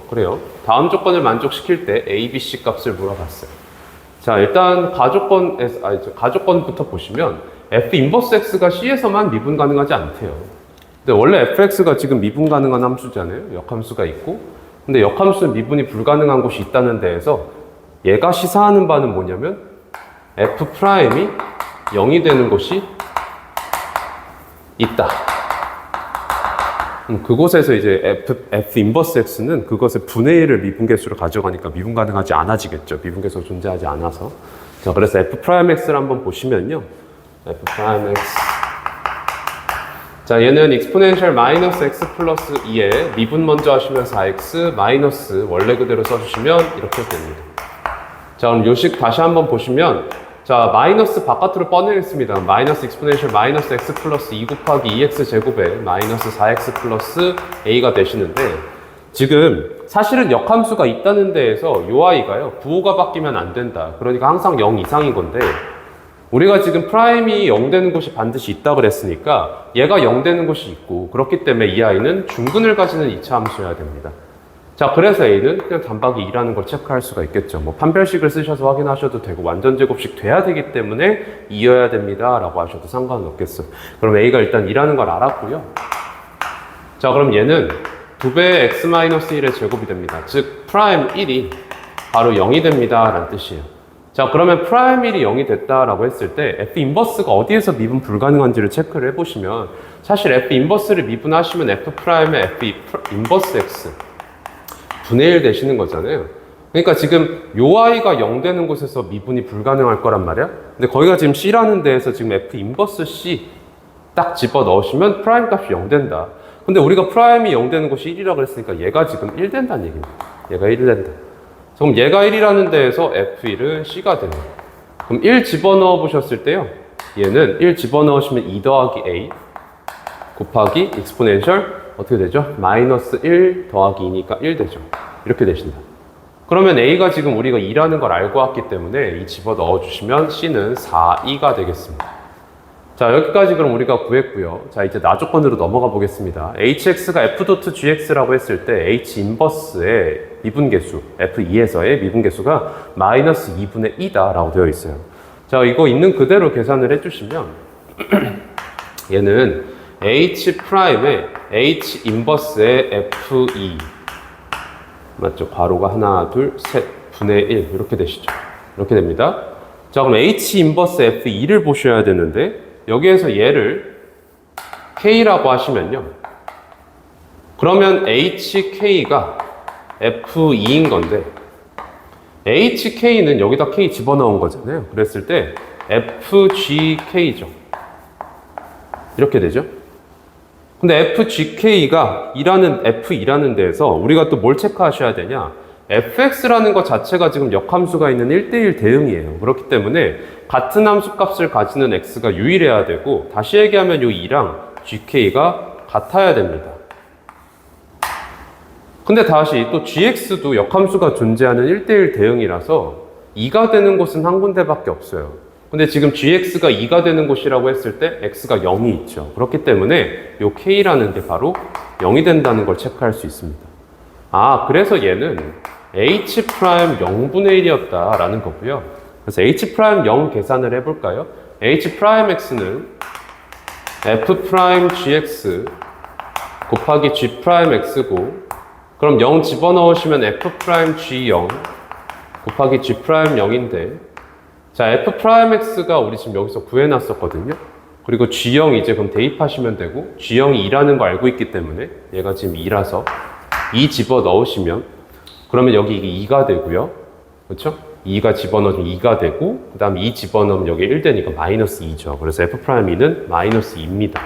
그래요. 다음 조건을 만족시킬 때 a, b, c 값을 물어봤어요. 자, 일단 가조건부터 보시면 f 인버스 x가 c에서만 미분 가능하지 않대요. 근데 원래 fx가 지금 미분 가능한 함수잖아요. 역함수가 있고. 근데 역함수는 미분이 불가능한 곳이 있다는 데에서 얘가 시사하는 바는 뭐냐면 f 프라임이 0이 되는 곳이 있다. 그곳에서 이제 f 인버스 x는 그것의 분의 1을 미분계수로 가져가니까 미분 가능하지 않아지겠죠. 미분계수가 존재하지 않아서. 자, 그래서 f 프라임 x를 한번 보시면요. f 프라임 x. 자, 얘는 exponential 마이너스 x 플러스 2에 미분 먼저 하시면 4x 마이너스 원래 그대로 써주시면 이렇게 됩니다. 자, 그럼 요식 다시 한번 보시면 자, 마이너스 바깥으로 뻗내겠습니다. 마이너스 exponential 마이너스 x 플러스 2 곱하기 2x 제곱에 마이너스 4x 플러스 a가 되시는데 지금 사실은 역함수가 있다는 데에서 요 i가요. 부호가 바뀌면 안 된다. 그러니까 항상 0 이상인 건데 우리가 지금 프라임이 0 되는 곳이 반드시 있다 그랬으니까 얘가 0 되는 곳이 있고 그렇기 때문에 이 i는 중근을 가지는 이차 함수여야 됩니다. 자, 그래서 a는 그냥 단박이 2라는 걸 체크할 수가 있겠죠. 뭐 판별식을 쓰셔서 확인하셔도 되고 완전 제곱식 돼야 되기 때문에 2여야 됩니다 라고 하셔도 상관은 없겠어요. 그럼 a가 일단 2라는 걸 알았고요. 자, 그럼 얘는 2배 x-1의 제곱이 됩니다. 즉 프라임 1이 바로 0이 됩니다 라는 뜻이에요. 자, 그러면 프라임 1이 0이 됐다라고 했을 때 f 인버스가 어디에서 미분 불가능한지를 체크를 해보시면 사실 f 인버스를 미분하시면 f 프라임의 f 인버스 x 분의 1 되시는 거잖아요. 그러니까 지금 요 i가 0 되는 곳에서 미분이 불가능할 거란 말이야. 근데 거기가 지금 c라는 데에서 지금 f 인버스 c 딱 집어 넣으시면 프라임 값이 0 된다. 근데 우리가 프라임이 0 되는 곳이 1이라고 그랬으니까 얘가 지금 1 된다는 얘기입니다. 얘가 1 된다. 그럼 얘가 1이라는 데에서 f1은 c가 됩니다. 그럼 1 집어넣어 보셨을 때요. 얘는 1 집어넣으시면 2 더하기 a 곱하기 exponential 어떻게 되죠? 마이너스 1 더하기 2니까 1 되죠. 이렇게 되신다. 그러면 a가 지금 우리가 2라는 걸 알고 왔기 때문에 이 집어 넣어주시면 c는 4, 2가 되겠습니다. 자, 여기까지 그럼 우리가 구했고요. 자, 이제 나조건으로 넘어가 보겠습니다. hx가 f.gx라고 했을 때 h 인버스의 미분계수 f2에서의 미분계수가 마이너스 2분의 2다 라고 되어 있어요. 자, 이거 있는 그대로 계산을 해주시면 얘는 h 프라임의 h 인버스의 f2 맞죠? 괄호가 하나, 둘, 셋 분의 1 이렇게 되시죠. 이렇게 됩니다. 자, 그럼 h 인버스 f2를 보셔야 되는데 여기에서 얘를 k라고 하시면요. 그러면 hk가 f2인 건데 hk는 여기다 k 집어넣은 거잖아요. 그랬을 때 fgk죠. 이렇게 되죠. 근데 fgk가 f2라는 데에서 우리가 또 뭘 체크하셔야 되냐? fx라는 것 자체가 지금 역함수가 있는 1대1 대응이에요. 그렇기 때문에 같은 함수값을 가지는 x가 유일해야 되고 다시 얘기하면 이 2랑 gk가 같아야 됩니다. 근데 다시 또 gx도 역함수가 존재하는 1대1 대응이라서 2가 되는 곳은 한 군데밖에 없어요. 근데 지금 gx가 2가 되는 곳이라고 했을 때 x가 0이 있죠. 그렇기 때문에 이 k라는 게 바로 0이 된다는 걸 체크할 수 있습니다. 아, 그래서 얘는 h 프라임 0분의 1이었다라는 거고요. 그래서 h 프라임 0 계산을 해볼까요? h 프라임 x는 f 프라임 gx 곱하기 g 프라임 x고 그럼 0 집어넣으시면 f 프라임 g0 곱하기 g 프라임 0인데 자, f 프라임 x가 우리 지금 여기서 구해놨었거든요. 그리고 g0 이제 그럼 대입하시면 되고 g0이 2라는 거 알고 있기 때문에 얘가 지금 2라서 2 집어 넣으시면 그러면 여기 이게 2가 되고요. 그렇죠? 2가 집어넣으면 2가 되고 그 다음 2 집어넣으면 여기 1 되니까 마이너스 2죠. 그래서 f 프라임 2는 마이너스 2입니다.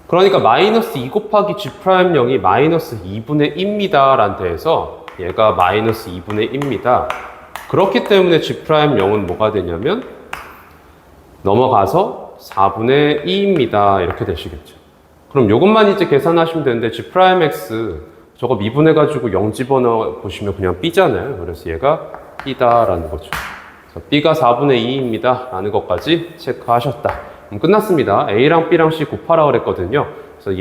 그러니까 마이너스 2 곱하기 g 프라임 0이 마이너스 2분의 2입니다. 란 데에서 얘가 마이너스 2분의 2입니다. 그렇기 때문에 g 프라임 0은 뭐가 되냐면 넘어가서 4분의 2입니다. 이렇게 되시겠죠. 그럼 요것만 이제 계산하시면 되는데 G'X 저거 미분해가지고 0 집어넣어 보시면 그냥 B잖아요. 그래서 얘가 B다라는 거죠. 그래서 B가 4분의 2입니다. 라는 것까지 체크하셨다. 그럼 끝났습니다. A랑 B랑 C 곱하라 그랬거든요. 그래서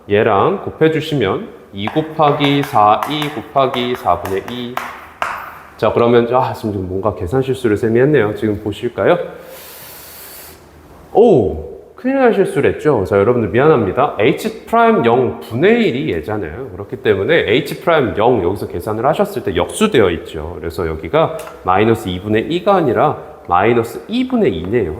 얘랑 곱해주시면 2 곱하기 4, 2 곱하기 4분의 2. 자, 그러면, 지금 뭔가 계산 실수를 쌤이 했네요. 지금 보실까요? 큰일 날 실수를 했죠. 자, 여러분들 미안합니다. H' 0 분의 1이 얘잖아요. 그렇기 때문에 H' 0 여기서 계산을 하셨을 때 역수되어 있죠. 그래서 여기가 마이너스 2분의 2가 아니라 마이너스 2분의 2네요.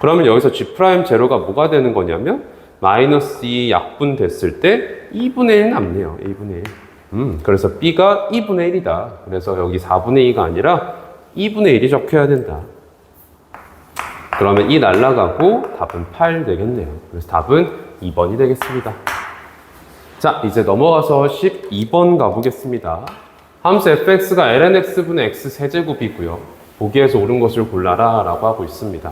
그러면 여기서 G'0가 뭐가 되는 거냐면 마이너스 2 약분됐을 때 2분의 1 남네요. 2분의 1. 그래서 B가 2분의 1이다. 그래서 여기 4분의 2가 아니라 2분의 1이 적혀야 된다. 그러면 2 날라가고 답은 8 되겠네요. 그래서 답은 2번이 되겠습니다. 자, 이제 넘어가서 12번 가보겠습니다. 함수 fx가 lnx분의 x 세제곱이고요. 보기에서 옳은 것을 골라라 라고 하고 있습니다.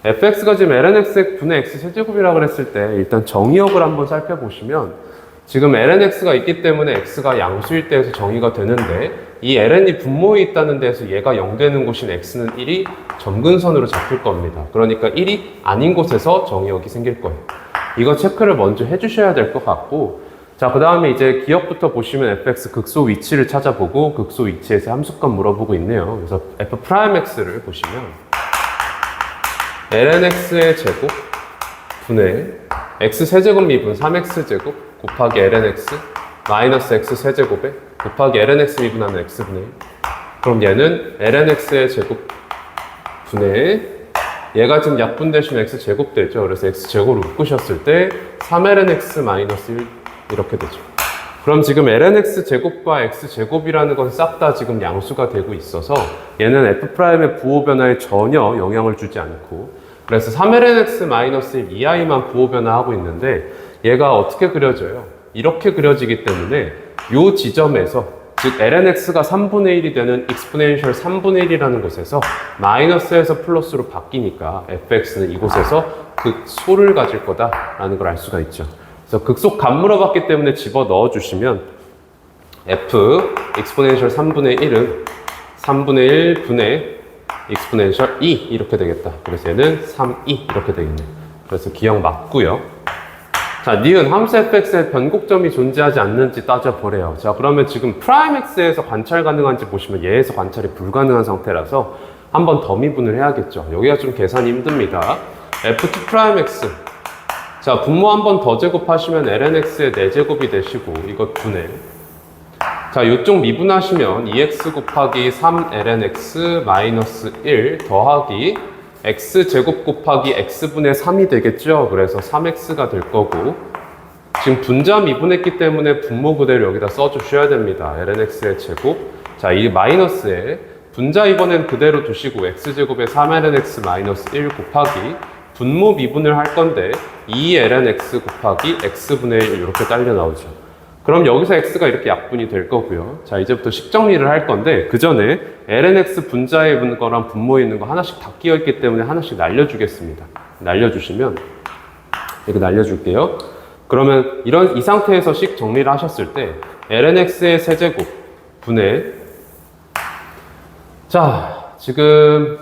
fx가 지금 lnx분의 x 세제곱이라고 했을 때 일단 정의역을 한번 살펴보시면 지금 lnx가 있기 때문에 x가 양수일 때에서 정의가 되는데 이 ln이 분모에 있다는 데에서 얘가 0 되는 곳인 x는 1이 점근선으로 잡힐 겁니다. 그러니까 1이 아닌 곳에서 정의역이 생길 거예요. 이거 체크를 먼저 해주셔야 될 것 같고, 자, 그 다음에 이제 기억부터 보시면 fx 극소 위치를 찾아보고 극소 위치에서 함수값 물어보고 있네요. 그래서 f'x를 보시면 lnx의 제곱 분의 x 세제곱 미분 3x제곱 곱하기 lnx 마이너스 x 세제곱에 곱하기 lnx 미분하면 x분의 1. 그럼 얘는 lnx의 제곱 분의 얘가 지금 약분 대신 x제곱 되죠. 그래서 x제곱을 묶으셨을 때 3lnx 마이너스 1 이렇게 되죠. 그럼 지금 lnx 제곱과 x제곱이라는 건 싹 다 지금 양수가 되고 있어서 얘는 f'의 부호 변화에 전혀 영향을 주지 않고, 그래서 3lnx-1 이하이만 부호 변화하고 있는데 얘가 어떻게 그려져요? 이렇게 그려지기 때문에 이 지점에서, 즉 lnx가 3분의 1이 되는 익스포넨셜 3분의 1이라는 곳에서 마이너스에서 플러스로 바뀌니까 fx는 이곳에서 극소를 가질 거다라는 걸 알 수가 있죠. 그래서 극소 값 물어봤기 때문에 집어 넣어 주시면 f 익스포넨셜 3분의 1은 3분의 1 분의 익스포넨셜 2 이렇게 되겠다. 그래서 얘는 3, 2 이렇게 되겠네요. 그래서 기억 맞고요. 자, 니은 함수 fx에 변곡점이 존재하지 않는지 따져보래요. 자, 그러면 지금 프라임 x에서 관찰 가능한지 보시면 얘에서 관찰이 불가능한 상태라서 한번 더 미분을 해야겠죠. 여기가 좀 계산이 힘듭니다. f2 프라임 x. 자, 분모 한 번 더 제곱하시면 lnx의 4제곱이 되시고 이것 분의. 자, 이쪽 미분하시면 2x 곱하기 3lnx 마이너스 1 더하기 x제곱 곱하기 x분의 3이 되겠죠. 그래서 3x가 될 거고, 지금 분자 미분했기 때문에 분모 그대로 여기다 써주셔야 됩니다. lnx의 제곱. 자, 이 마이너스에 분자 이번엔 그대로 두시고 x제곱에 3lnx 마이너스 1 곱하기 분모 미분을 할 건데 2lnx 곱하기 x분의 1 이렇게 딸려 나오죠. 그럼 여기서 x가 이렇게 약분이 될 거고요. 자, 이제부터 식정리를 할 건데 그 전에 lnx 분자에 있는 거랑 분모에 있는 거 하나씩 다 끼어 있기 때문에 하나씩 날려주겠습니다. 날려주시면 이렇게 날려줄게요. 그러면 이 상태에서 식 정리를 하셨을 때 lnx의 세제곱 분의, 자, 지금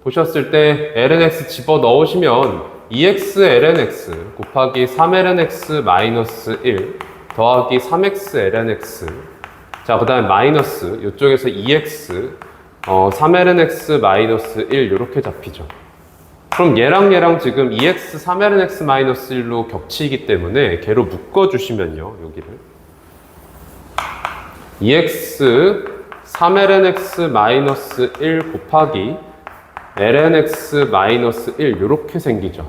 보셨을 때 lnx 집어 넣으시면 2x lnx 곱하기 3lnx 마이너스 1 더하기 3x lnx, 자, 그 다음에 마이너스 이쪽에서 2x 3lnx 마이너스 1 이렇게 잡히죠. 그럼 얘랑 지금 2x 3lnx 마이너스 1로 겹치기 때문에 걔로 묶어주시면요, 여기를 2x 3lnx 마이너스 1 곱하기 lnx 마이너스 1 이렇게 생기죠.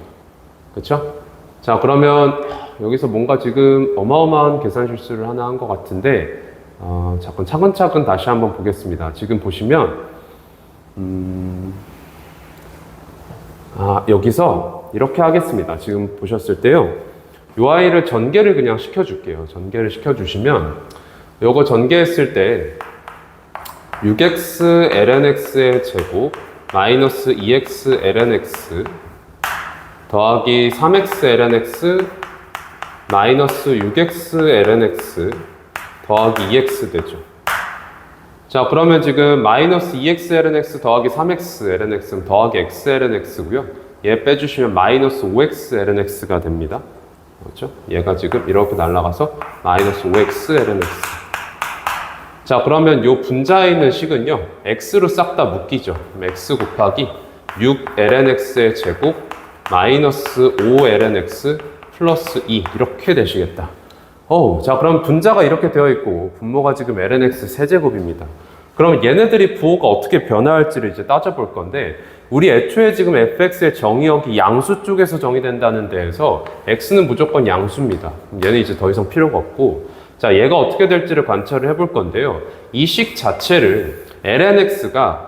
그쵸? 자, 그러면 여기서 뭔가 지금 어마어마한 계산 실수를 하나 한 것 같은데, 잠깐 차근차근 다시 한번 보겠습니다. 지금 보시면 여기서 이렇게 하겠습니다. 지금 보셨을 때요, 요 아이를 전개를 그냥 시켜줄게요. 전개를 시켜주시면 요거 전개했을 때 6x lnx의 제곱 마이너스 2x lnx 더하기 3x lnx 마이너스 6x lnx 더하기 2x 되죠. 자, 그러면 지금 마이너스 2x lnx 더하기 3x lnx는 더하기 x lnx고요. 얘 빼주시면 마이너스 5x lnx가 됩니다. 그렇죠? 얘가 지금 이렇게 날아가서 마이너스 5x lnx. 자, 그러면 요 분자에 있는 식은요, x로 싹 다 묶이죠. 그럼 x 곱하기 6lnx의 제곱 마이너스 5lnx 플러스 2 이렇게 되시겠다. 자, 그럼 분자가 이렇게 되어 있고 분모가 지금 lnx 세제곱입니다. 그럼 얘네들이 부호가 어떻게 변화할지를 이제 따져볼 건데, 우리 애초에 지금 fx의 정의역이 양수 쪽에서 정의된다는 데에서 x는 무조건 양수입니다. 얘는 이제 더 이상 필요가 없고, 자, 얘가 어떻게 될지를 관찰을 해볼 건데요. 이 식 자체를 lnx가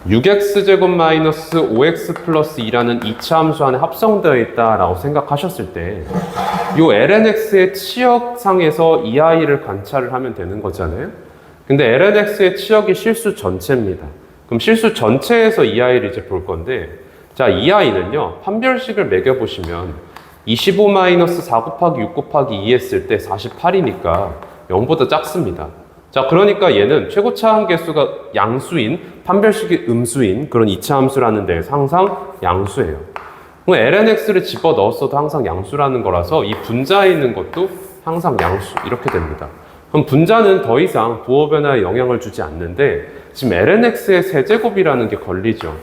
6x제곱 마이너스 5x 플러스 2라는 2차 함수 안에 합성되어 있다라고 생각하셨을 때, 이 lnx의 치역상에서 이 아이를 관찰을 하면 되는 거잖아요. 근데 lnx의 치역이 실수 전체입니다. 그럼 실수 전체에서 이 아이를 이제 볼 건데, 자, 이 아이는요, 판별식을 매겨보시면 25 마이너스 4 곱하기 6 곱하기 2 했을 때 48이니까 0보다 작습니다. 자, 그러니까 얘는 최고차 함계수가 양수인, 판별식이 음수인 그런 2차 함수라는 데에서 항상 양수예요. 그럼 lnx를 집어 넣었어도 항상 양수라는 거라서 이 분자에 있는 것도 항상 양수 이렇게 됩니다. 그럼 분자는 더 이상 부호 변화에 영향을 주지 않는데, 지금 lnx의 세제곱이라는 게 걸리죠.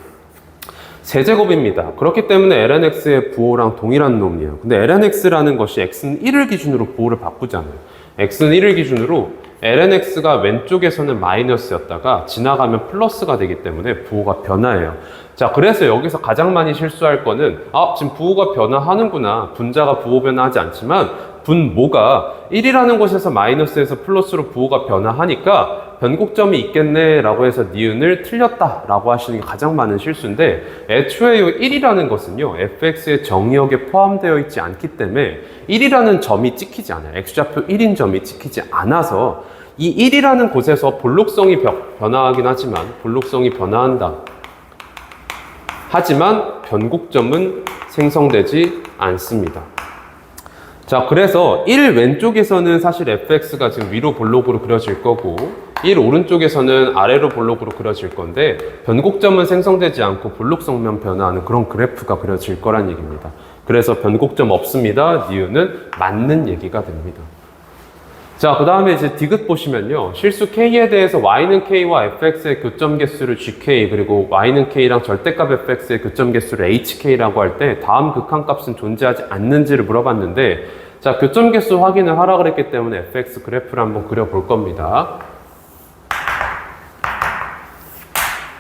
세제곱입니다. 그렇기 때문에 lnx의 부호랑 동일한 놈이에요. 근데 lnx라는 것이 x는 1을 기준으로 부호를 바꾸잖아요. x는 1을 기준으로 lnx가 왼쪽에서는 마이너스였다가 지나가면 플러스가 되기 때문에 부호가 변화해요. 자, 그래서 여기서 가장 많이 실수할 거는, 지금 부호가 변화하는구나. 분자가 부호 변화하지 않지만 분모가 1이라는 곳에서 마이너스에서 플러스로 부호가 변화하니까 변곡점이 있겠네 라고 해서 니은을 틀렸다 라고 하시는 게 가장 많은 실수인데, 애초에 이 1이라는 것은요, fx의 정의역에 포함되어 있지 않기 때문에 1이라는 점이 찍히지 않아요. x좌표 1인 점이 찍히지 않아서 이 1이라는 곳에서 볼록성이 변화하긴 하지만, 볼록성이 변화한다. 하지만 변곡점은 생성되지 않습니다. 자, 그래서 1 왼쪽에서는 사실 fx가 지금 위로 볼록으로 그려질 거고, 1 오른쪽에서는 아래로 볼록으로 그려질 건데, 변곡점은 생성되지 않고 볼록성만 변화하는 그런 그래프가 그려질 거란 얘기입니다. 그래서 변곡점 없습니다. 니은은 맞는 얘기가 됩니다. 자, 그 다음에 이제 디귿 보시면요, 실수 k에 대해서 y는 k와 fx의 교점 개수를 gk, 그리고 y는 k랑 절대값 fx의 교점 개수를 hk라고 할 때 다음 극한값은 존재하지 않는지를 물어봤는데, 자, 교점 개수 확인을 하라 그랬기 때문에 fx 그래프를 한번 그려볼 겁니다.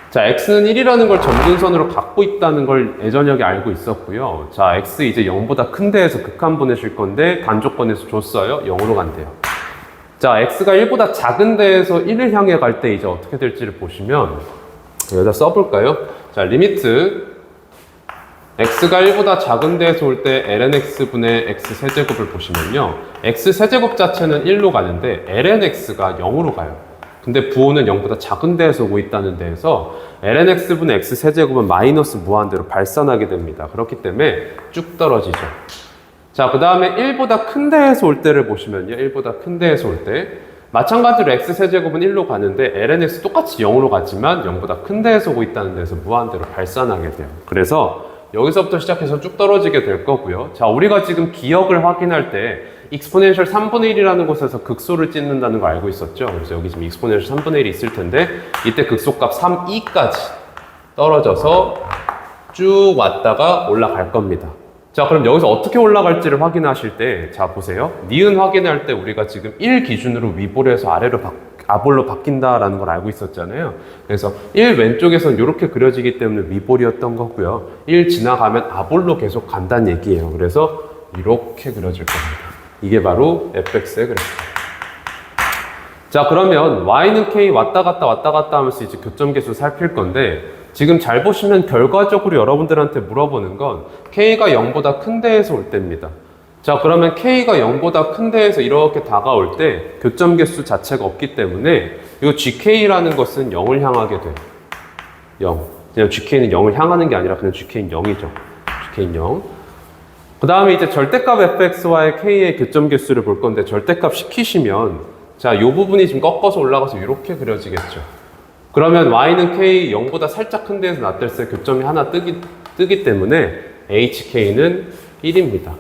자, x는 1이라는 걸 점근선으로 갖고 있다는 걸 예전역에 알고 있었고요. 자, x 이제 0보다 큰 데에서 극한 보내실 건데 간조건에서 줬어요. 0으로 간대요. 자, x가 1보다 작은 데에서 1을 향해 갈 때 이제 어떻게 될지를 보시면, 여기다 써볼까요? 자, 리미트 x가 1보다 작은 데에서 올 때 lnx분의 x세제곱을 보시면요, x세제곱 자체는 1로 가는데 lnx가 0으로 가요. 근데 부호는 0보다 작은 데에서 오고 있다는 데에서 lnx분의 x세제곱은 마이너스 무한대로 발산하게 됩니다. 그렇기 때문에 쭉 떨어지죠. 자, 그 다음에 1보다 큰 데에서 올 때를 보시면요, 1보다 큰 데에서 올 때 마찬가지로 x세제곱은 1로 가는데 lnx 똑같이 0으로 가지만 0보다 큰 데에서 오고 있다는 데서 무한대로 발산하게 돼요. 그래서 여기서부터 시작해서 쭉 떨어지게 될 거고요. 자, 우리가 지금 기억을 확인할 때 익스포넨셜 3분의 1이라는 곳에서 극소를 찍는다는 거 알고 있었죠? 그래서 여기 지금 익스포넨셜 3분의 1이 있을 텐데, 이때 극소값 3e까지 떨어져서 쭉 왔다가 올라갈 겁니다. 자, 그럼 여기서 어떻게 올라갈지를 확인하실 때, 자, 보세요. 니은 확인할 때 우리가 지금 1 기준으로 위볼에서 아래로 아볼로 바뀐다라는 걸 알고 있었잖아요. 그래서 1 왼쪽에서는 이렇게 그려지기 때문에 위볼이었던 거고요. 1 지나가면 아볼로 계속 간다는 얘기예요. 그래서 이렇게 그려질 겁니다. 이게 바로 fx의 그래프입니다. 자, 그러면 y는 k 왔다 갔다 하면서 이제 교점 개수 살필 건데, 지금 잘 보시면 결과적으로 여러분들한테 물어보는 건 k가 0보다 큰 데에서 올 때입니다. 자, 그러면 k가 0보다 큰 데에서 이렇게 다가올 때 교점 개수 자체가 없기 때문에 이 gk라는 것은 0을 향하게 돼요. 0. 그냥 GK는 0을 향하는 게 아니라 그냥 GK는 0이죠. GK는 0. 그 다음에 이제 절대값 fx와의 k의 교점 개수를 볼 건데 절대값 시키시면 자, 이 부분이 지금 꺾어서 올라가서 이렇게 그려지겠죠. 그러면 y는 k 0보다 살짝 큰 데에서 나타났을 때 교점이 하나 뜨기 때문에 hk는 1입니다.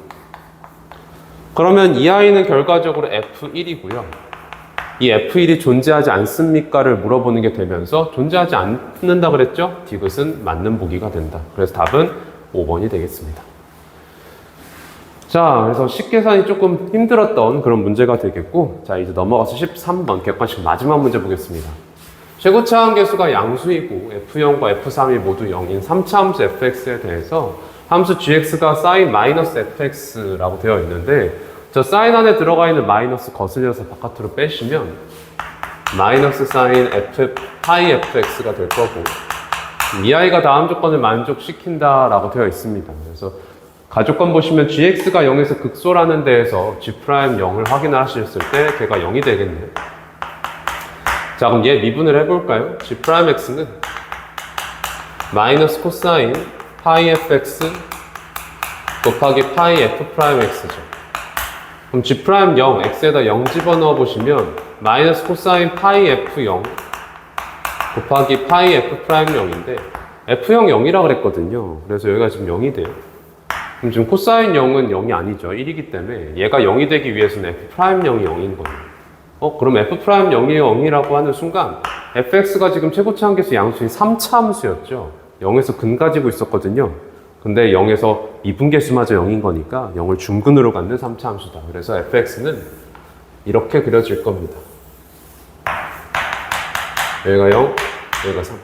그러면 이 i는 결과적으로 f1이고요. 이 f1이 존재하지 않습니까를 물어보는 게 되면서 존재하지 않는다 그랬죠? 디귿은 맞는 보기가 된다. 그래서 답은 5번이 되겠습니다. 자, 그래서 식계산이 조금 힘들었던 그런 문제가 되겠고, 자, 이제 넘어가서 13번 객관식 마지막 문제 보겠습니다. 최고차항 계수가 양수이고 f0과 f3이 모두 0인 3차 함수 fx에 대해서 함수 gx가 sin fx라고 되어 있는데 저 sin 안에 들어가 있는 마이너스 거슬려서 바깥으로 빼시면 마이너스 sin f 파이 fx가 될 거고 이 아이가 다음 조건을 만족시킨다라고 되어 있습니다. 그래서 가조건 보시면 gx가 0에서 극소라는 데에서 g'0을 확인하셨을 때 걔가 0이 되겠네요. 자, 그럼 얘 미분을 해볼까요? g'x는 마이너스 코사인 파이 fx 곱하기 파이 f'x죠. 그럼 g'0, x에다 0 집어넣어 보시면 마이너스 코사인 파이 f0 곱하기 파이 f'0인데 f0 0이라 그랬거든요. 그래서 여기가 지금 0이 돼요. 그럼 지금 코사인 0은 0이 아니죠. 1이기 때문에 얘가 0이 되기 위해서는 f'0이 0인 거예요. 그럼 f'0이 0이라고 하는 순간 fx가 지금 최고차항 계수 양수인 3차 함수였죠. 0에서 근 가지고 있었거든요. 근데 0에서 미분계수마저 0인 거니까 0을 중근으로 갖는 3차 함수다. 그래서 fx는 이렇게 그려질 겁니다. 여기가 0, 여기가 3.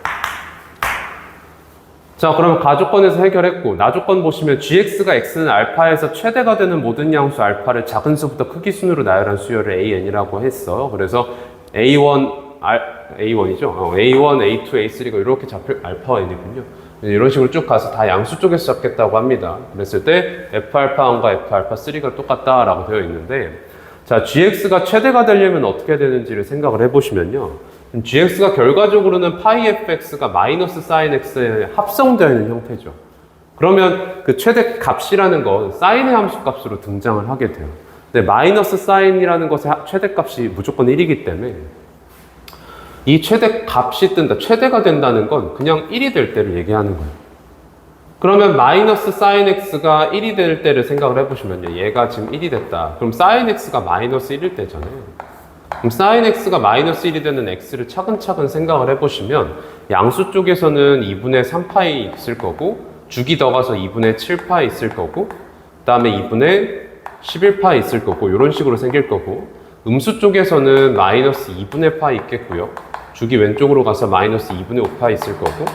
자, 그러면 가조건에서 해결했고 나조건 보시면 gx가 x는 알파에서 최대가 되는 모든 양수 알파를 작은 수부터 크기 순으로 나열한 수열을 an이라고 했어요. 그래서 a1이죠. a1, a2, a3가 이렇게 잡힐 알파 n이군요. 이런 식으로 쭉 가서 다 양수 쪽에서 잡겠다고 합니다. 그랬을 때 fα1과 fα3가 똑같다라고 되어 있는데 자, gx가 최대가 되려면 어떻게 되는지를 생각을 해보시면요. gx가 결과적으로는 파이 fx가 마이너스 사인 x에 합성되어 있는 형태죠. 그러면 그 최대 값이라는 건 사인의 함수 값으로 등장을 하게 돼요. 근데 마이너스 사인이라는 것의 최대 값이 무조건 1이기 때문에 이 최대 값이 뜬다, 최대가 된다는 건 그냥 1이 될 때를 얘기하는 거예요. 그러면 마이너스 사인 x가 1이 될 때를 생각을 해보시면요. 얘가 지금 1이 됐다. 그럼 사인 x가 마이너스 1일 때잖아요. 그럼 sin x가 마이너스 1이 되는 x를 차근차근 생각을 해보시면 양수 쪽에서는 2분의 3파이 있을 거고 주기 더 가서 2분의 7파이 있을 거고 그 다음에 2분의 11파이 있을 거고 이런 식으로 생길 거고 음수 쪽에서는 마이너스 2분의 파이 있겠고요. 주기 왼쪽으로 가서 마이너스 2분의 5파이 있을 거고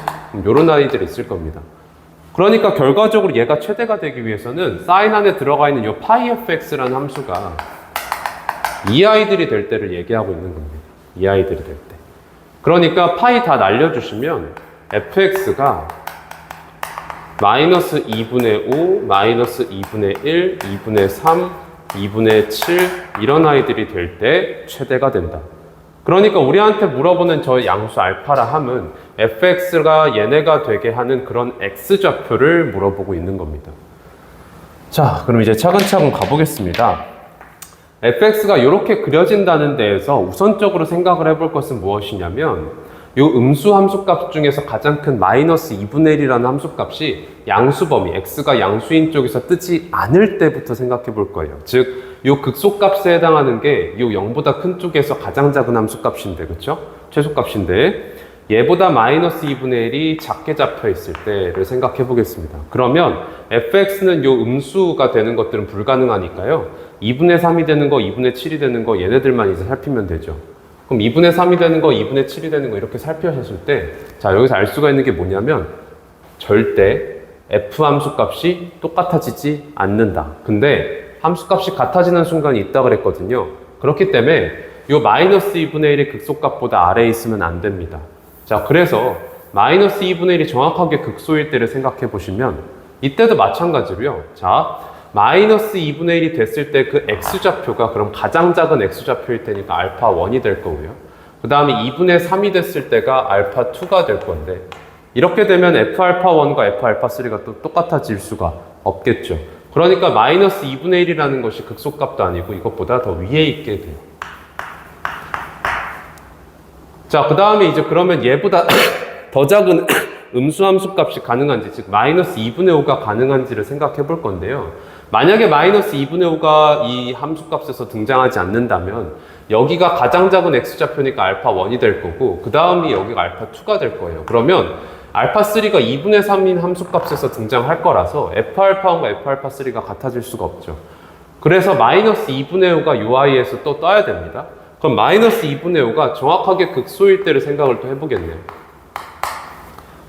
이런 아이들이 있을 겁니다. 그러니까 결과적으로 얘가 최대가 되기 위해서는 sin 안에 들어가 있는 이 파이 fx라는 함수가 이 아이들이 될 때를 얘기하고 있는 겁니다. 이 아이들이 될 때. 그러니까 파이 다 날려주시면 fx가 마이너스 2분의 5, 마이너스 2분의 1, 2분의 3, 2분의 7 이런 아이들이 될 때 최대가 된다. 그러니까 우리한테 물어보는 저 양수 알파라 함은 fx가 얘네가 되게 하는 그런 x좌표를 물어보고 있는 겁니다. 자, 그럼 이제 차근차근 가보겠습니다. fx가 이렇게 그려진다는 데에서 우선적으로 생각을 해볼 것은 무엇이냐면 이 음수 함수값 중에서 가장 큰 마이너스 2분의 1이라는 함수값이 양수 범위, x가 양수인 쪽에서 뜨지 않을 때부터 생각해 볼 거예요. 즉, 이 극소값에 해당하는 게 이 0보다 큰 쪽에서 가장 작은 함수값인데, 그쵸? 최소값인데 얘보다 마이너스 2분의 1이 작게 잡혀 있을 때를 생각해 보겠습니다. 그러면 fx는 이 음수가 되는 것들은 불가능하니까요. 2분의 3이 되는 거, 2분의 7이 되는 거 얘네들만 이제 살피면 되죠. 그럼 2분의 3이 되는 거, 2분의 7이 되는 거 이렇게 살피셨을 때 자, 여기서 알 수가 있는 게 뭐냐면 절대 f 함수값이 똑같아지지 않는다. 근데 함수값이 같아지는 순간이 있다 그랬거든요. 그렇기 때문에 이 마이너스 2분의 1이 극소값보다 아래에 있으면 안 됩니다. 자, 그래서 마이너스 2분의 1이 정확하게 극소일 때를 생각해 보시면 이때도 마찬가지로요. 자, 마이너스 2분의 1이 됐을 때 그 x좌표가 그럼 가장 작은 x좌표일 테니까 알파 1이 될 거고요. 그 다음에 2분의 3이 됐을 때가 알파 2가 될 건데 이렇게 되면 Fα1과 Fα3가 또 똑같아질 수가 없겠죠. 그러니까 마이너스 2분의 1이라는 것이 극소값도 아니고 이것보다 더 위에 있게 돼요. 자, 그 다음에 이제 그러면 얘보다 더 작은 음수함수 값이 가능한지, 즉 마이너스 2분의 5가 가능한지를 생각해 볼 건데요. 만약에 마이너스 2분의 5가 이 함수값에서 등장하지 않는다면 여기가 가장 작은 x좌표니까 α1이 될 거고 그 다음이 여기가 α2가 될 거예요. 그러면 α3가 2분의 3인 함수값에서 등장할 거라서 Fα1과 Fα3가 같아질 수가 없죠. 그래서 마이너스 2분의 5가 요 아이에서 또 떠야 됩니다. 그럼 마이너스 2분의 5가 정확하게 극소일 때를 생각을 또 해보겠네요.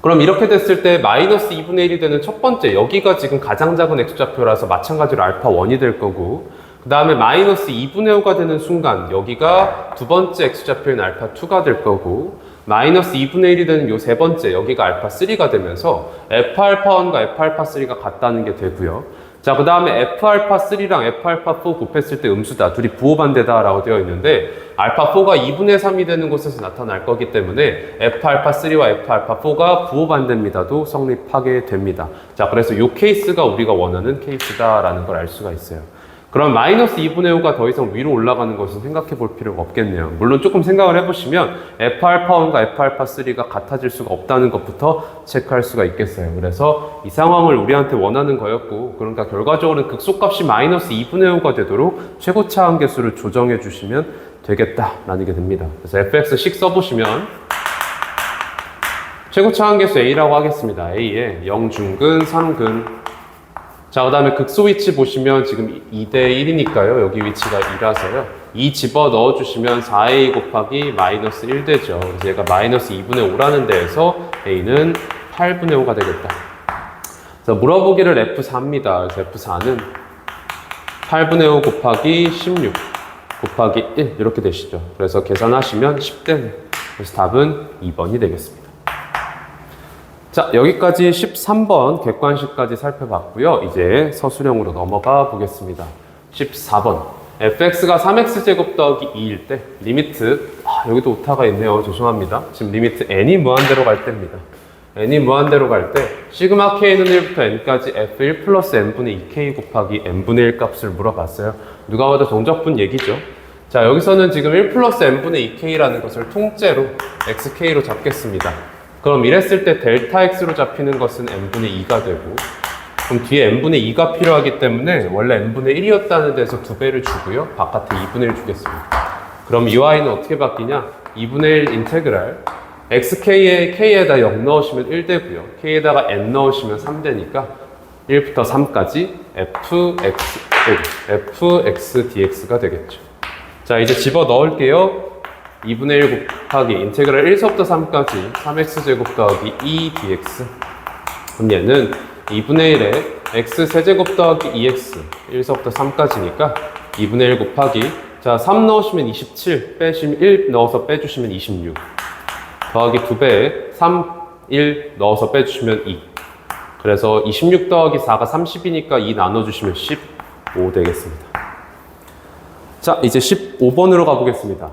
그럼 이렇게 됐을 때 마이너스 2분의 1이 되는 첫 번째, 여기가 지금 가장 작은 x좌표라서 마찬가지로 α1이 될 거고 그 다음에 마이너스 2분의 5가 되는 순간 여기가 두 번째 x좌표인 α2가 될 거고 마이너스 2분의 1이 되는 요 세 번째, 여기가 α3가 되면서 Fα1과 Fα3가 같다는 게 되고요. 자, 그 다음에 Fα3랑 Fα4 곱했을 때 음수다. 둘이 부호반대다 라고 되어 있는데 α4가 2분의 3이 되는 곳에서 나타날 거기 때문에 Fα3와 Fα4가 부호반대입니다도 성립하게 됩니다. 자, 그래서 이 케이스가 우리가 원하는 케이스다라는 걸 알 수가 있어요. 그럼 마이너스 2분의 5가 더 이상 위로 올라가는 것은 생각해 볼 필요가 없겠네요. 물론 조금 생각을 해보시면 Fα1과 Fα3가 같아질 수가 없다는 것부터 체크할 수가 있겠어요. 그래서 이 상황을 우리한테 원하는 거였고 그러니까 결과적으로는 극소값이 마이너스 2분의 5가 되도록 최고차 한계수를 조정해 주시면 되겠다라는 게 됩니다. 그래서 fx식 써보시면 최고차 한계수 A라고 하겠습니다. A에 0중근, 3근 자, 그 다음에 극소 위치 보시면 지금 2대 1이니까요. 여기 위치가 2라서요. 2 집어 넣어주시면 4a 곱하기 마이너스 1 되죠. 그래서 얘가 마이너스 2분의 5라는 데에서 a는 8분의 5가 되겠다. 그래서 물어보기를 F4입니다. 그래서 F4는 8분의 5 곱하기 16 곱하기 1 이렇게 되시죠. 그래서 계산하시면 10되네요. 그래서 답은 2번이 되겠습니다. 자, 여기까지 13번 객관식까지 살펴봤고요. 이제 서술형으로 넘어가 보겠습니다. 14번 fx가 3x제곱 더하기 2일 때 리미트 여기도 오타가 있네요. 죄송합니다. 지금 리미트 n이 무한대로 갈 때입니다. n이 무한대로 갈 때 시그마 k는 1부터 n까지 f1 플러스 n분의 2k 곱하기 n분의 1 값을 물어봤어요. 누가 봐도 정적분 얘기죠. 자, 여기서는 지금 1 플러스 n분의 2k라는 것을 통째로 xk로 잡겠습니다. 그럼 이랬을 때 델타 x로 잡히는 것은 n분의 2가 되고 그럼 뒤에 n분의 2가 필요하기 때문에 원래 n분의 1이었다는 데서 2배를 주고요. 바깥에 2분의 1 주겠습니다. 그럼 이 y는 어떻게 바뀌냐? 2분의 1 인테그랄 xk에 k에다 0 넣으시면 1 되고요. k에다가 n 넣으시면 3 되니까 1부터 3까지 fx dx가 되겠죠. 자, 이제 집어 넣을게요. 2분의 1 곱하기 인테그랄 1서부터 3까지 3x제곱 더하기 2dx 그럼 얘는 2분의 1에 x 세제곱 더하기 2x 1서부터 3까지니까 2분의 1 곱하기 자, 3 넣으시면 27 빼시면 1 넣어서 빼주시면 26 더하기 2배에 3, 1 넣어서 빼주시면 2 그래서 26 더하기 4가 30이니까 2 나눠주시면 15 되겠습니다. 자, 이제 15번으로 가보겠습니다.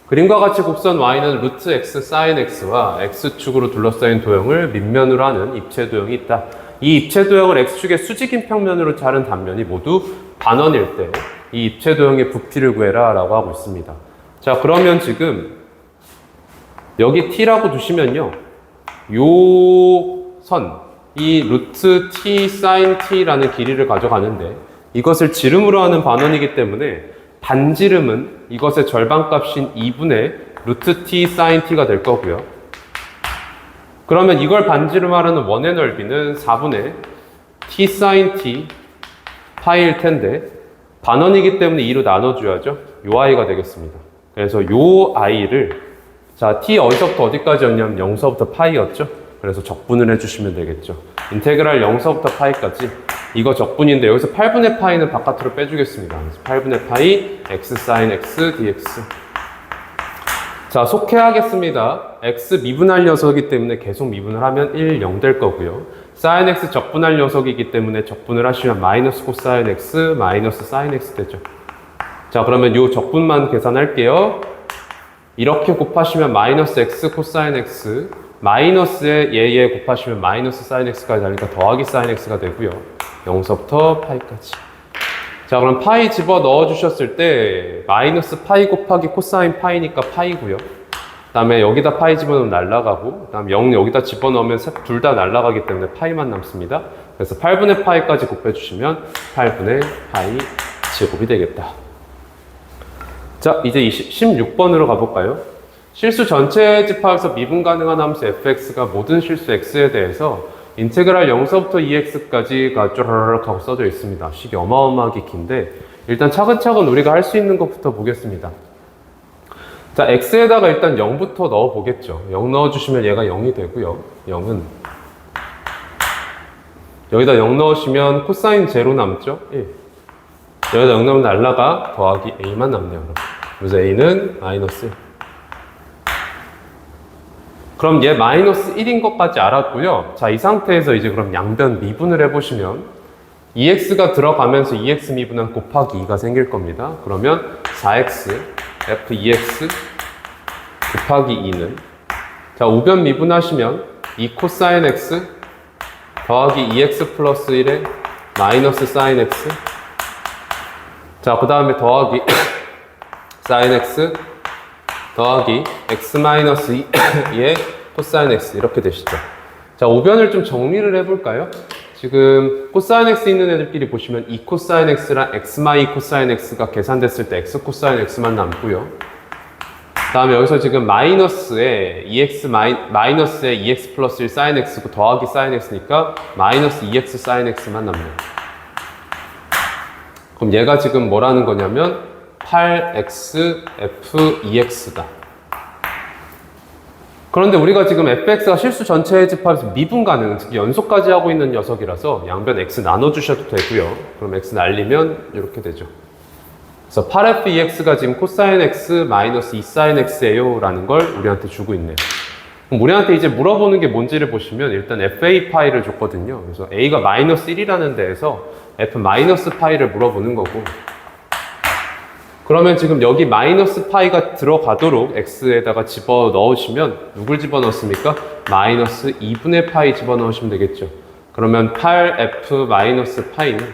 그림과 같이 곡선 y는 루트 x 사인 x와 x축으로 둘러싸인 도형을 밑면으로 하는 입체 도형이 있다. 이 입체 도형을 x축의 수직인 평면으로 자른 단면이 모두 반원일 때 이 입체 도형의 부피를 구해라 라고 하고 있습니다. 자, 그러면 지금 여기 t라고 두시면요. 요 선, 이 루트 t 사인 t라는 길이를 가져가는데 이것을 지름으로 하는 반원이기 때문에 반지름은 이것의 절반값인 2분의 루트 t 사인 t가 될 거고요. 그러면 이걸 반지름하라는 원의 넓이는 4분의 t 사인 t 파이일 텐데 반원이기 때문에 2로 나눠줘야죠. 요 i가 되겠습니다. 그래서 요 i를 자, t 어디서부터 어디까지였냐면 0서부터 파이였죠. 그래서 적분을 해주시면 되겠죠. 인테그랄 0서부터 파이까지 이거 적분인데 여기서 8분의 파이는 바깥으로 빼주겠습니다. 그래서 8분의 파이 x 사인 x dx 자, 속해하겠습니다. x 미분할 녀석이기 때문에 계속 미분을 하면 1, 0 될 거고요. 사인 x 적분할 녀석이기 때문에 적분을 하시면 마이너스 코사인 x 마이너스 사인 x 되죠. 자, 그러면 요 적분만 계산할게요. 이렇게 곱하시면 마이너스 x 코사인 x 마이너스에 얘 곱하시면 마이너스 사인 x가 되니까 더하기 사인 x가 되고요. 0서부터 파이까지. 자, 그럼 파이 집어 넣어 주셨을 때 마이너스 파이 곱하기 코사인 파이니까 파이고요. 그 다음에 여기다 파이 집어넣으면 날라가고, 그 다음에 0 여기다 집어넣으면 둘 다 날라가기 때문에 파이만 남습니다. 그래서 8분의 파이까지 곱해주시면 8분의 파이 제곱이 되겠다. 자, 이제 16번으로 가볼까요? 실수 전체 집합에서 미분 가능한 함수 fx가 모든 실수 x에 대해서 인테그랄 0서부터 2x까지가 쪼르륵 하고 써져 있습니다. 식이 어마어마하게 긴데 일단 차근차근 우리가 할 수 있는 것부터 보겠습니다. 자, x에다가 일단 0부터 넣어 보겠죠. 0 넣어주시면 얘가 0이 되고요. 0은 여기다 0 넣으시면 코사인 제로 남죠? 1. 여기다 0 넣으면 날라가 더하기 a만 남네요. 그래서 a는 마이너스 1. 그럼 얘 마이너스 1인 것까지 알았고요. 자, 이 상태에서 이제 그럼 양변 미분을 해보시면 2x가 들어가면서 2x 미분한 곱하기 2가 생길 겁니다. 그러면 4x f2x 곱하기 2는 자, 우변 미분하시면 2 코사인 x 더하기 2x 플러스 1에 마이너스 사인 x 자, 그 다음에 더하기 사인 x 더하기 x 마이너스 2의 코사인 x 이렇게 되시죠. 자, 우변을 좀 정리를 해볼까요? 지금 코사인 x 있는 애들끼리 보시면 2 코사인 x랑 x 마이 코사인 x가 계산됐을 때 x 코사인 x만 남고요. 그 다음에 여기서 지금 마이너스에 2x 마이너스에 2x 플러스 1 사인 x고 더하기 사인 x니까 마이너스 2x 사인 x만 남네요. 그럼 얘가 지금 뭐라는 거냐면 8x f2x다. 그런데 우리가 지금 fx가 실수 전체의 집합에서 미분 가능, 즉 연속까지 하고 있는 녀석이라서 양변 x 나눠주셔도 되고요. 그럼 x 날리면 이렇게 되죠. 그래서 8f2x가 지금 코사인 x 마이너스 2 사인 x예요 라는 걸 우리한테 주고 있네요. 그럼 우리한테 이제 물어보는 게 뭔지를 보시면 일단 fa 파이를 줬거든요. 그래서 a가 마이너스 1이라는 데에서 f 마이너스 파이를 물어보는 거고, 그러면 지금 여기 마이너스 파이가 들어가도록 x에다가 집어 넣으시면 누굴 집어 넣습니까? 마이너스 2분의 파이 집어 넣으시면 되겠죠. 그러면 8f 마이너스 파이는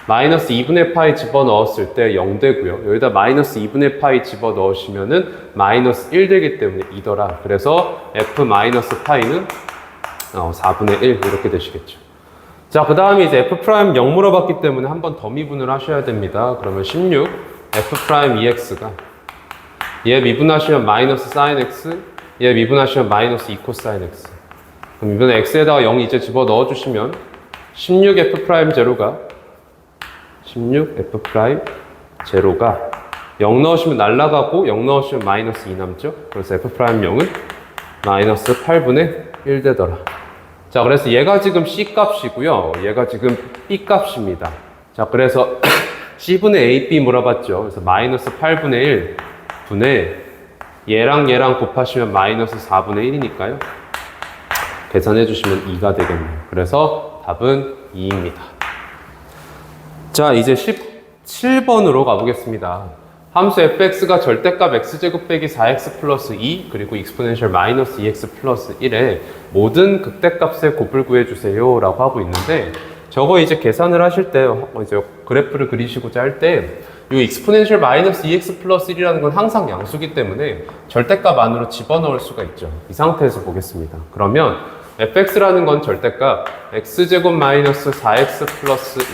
마이너스 2분의 파이 집어 넣었을 때 0 되고요. 여기다 마이너스 2분의 파이 집어 넣으시면은 마이너스 1 되기 때문에 2더라. 그래서 f 마이너스 파이는 4분의 1 이렇게 되시겠죠. 자, 그 다음에 이제 f' 0 물어봤기 때문에 한 번 더 미분을 하셔야 됩니다. 그러면 16 f'2x가 얘 미분하시면 마이너스 사인 x, 얘 미분하시면 마이너스 2 코사인 x. 그럼 이번에 x에다가 0 이제 집어 넣어주시면 16f'0가 16f'0가 0 넣으시면 날라가고 0 넣으시면 마이너스 2 남죠. 그래서 f'0은 마이너스 8분의 1 되더라. 자, 그래서 얘가 지금 c 값이고요. 얘가 지금 b 값입니다. 자, 그래서 c분의 a, b 물어봤죠. 그래서 마이너스 8분의 1 분의 얘랑 얘랑 곱하시면 마이너스 4분의 1이니까요. 계산해 주시면 2가 되겠네요. 그래서 답은 2입니다. 자, 이제 17번으로 가보겠습니다. 함수 fx가 절대값 x제곱 빼기 4x 플러스 2 그리고 익스포넨셜 마이너스 2x 플러스 1의 모든 극대값의 곱을 구해주세요 라고 하고 있는데, 저거 이제 계산을 하실 때 이제 그래프를 그리시고자 할 때 이 익스포넨셜 마이너스 2x 플러스 1이라는 건 항상 양수기 때문에 절대값 안으로 집어넣을 수가 있죠. 이 상태에서 보겠습니다. 그러면 fx라는 건 절대값 x제곱 마이너스 4x 플러스 2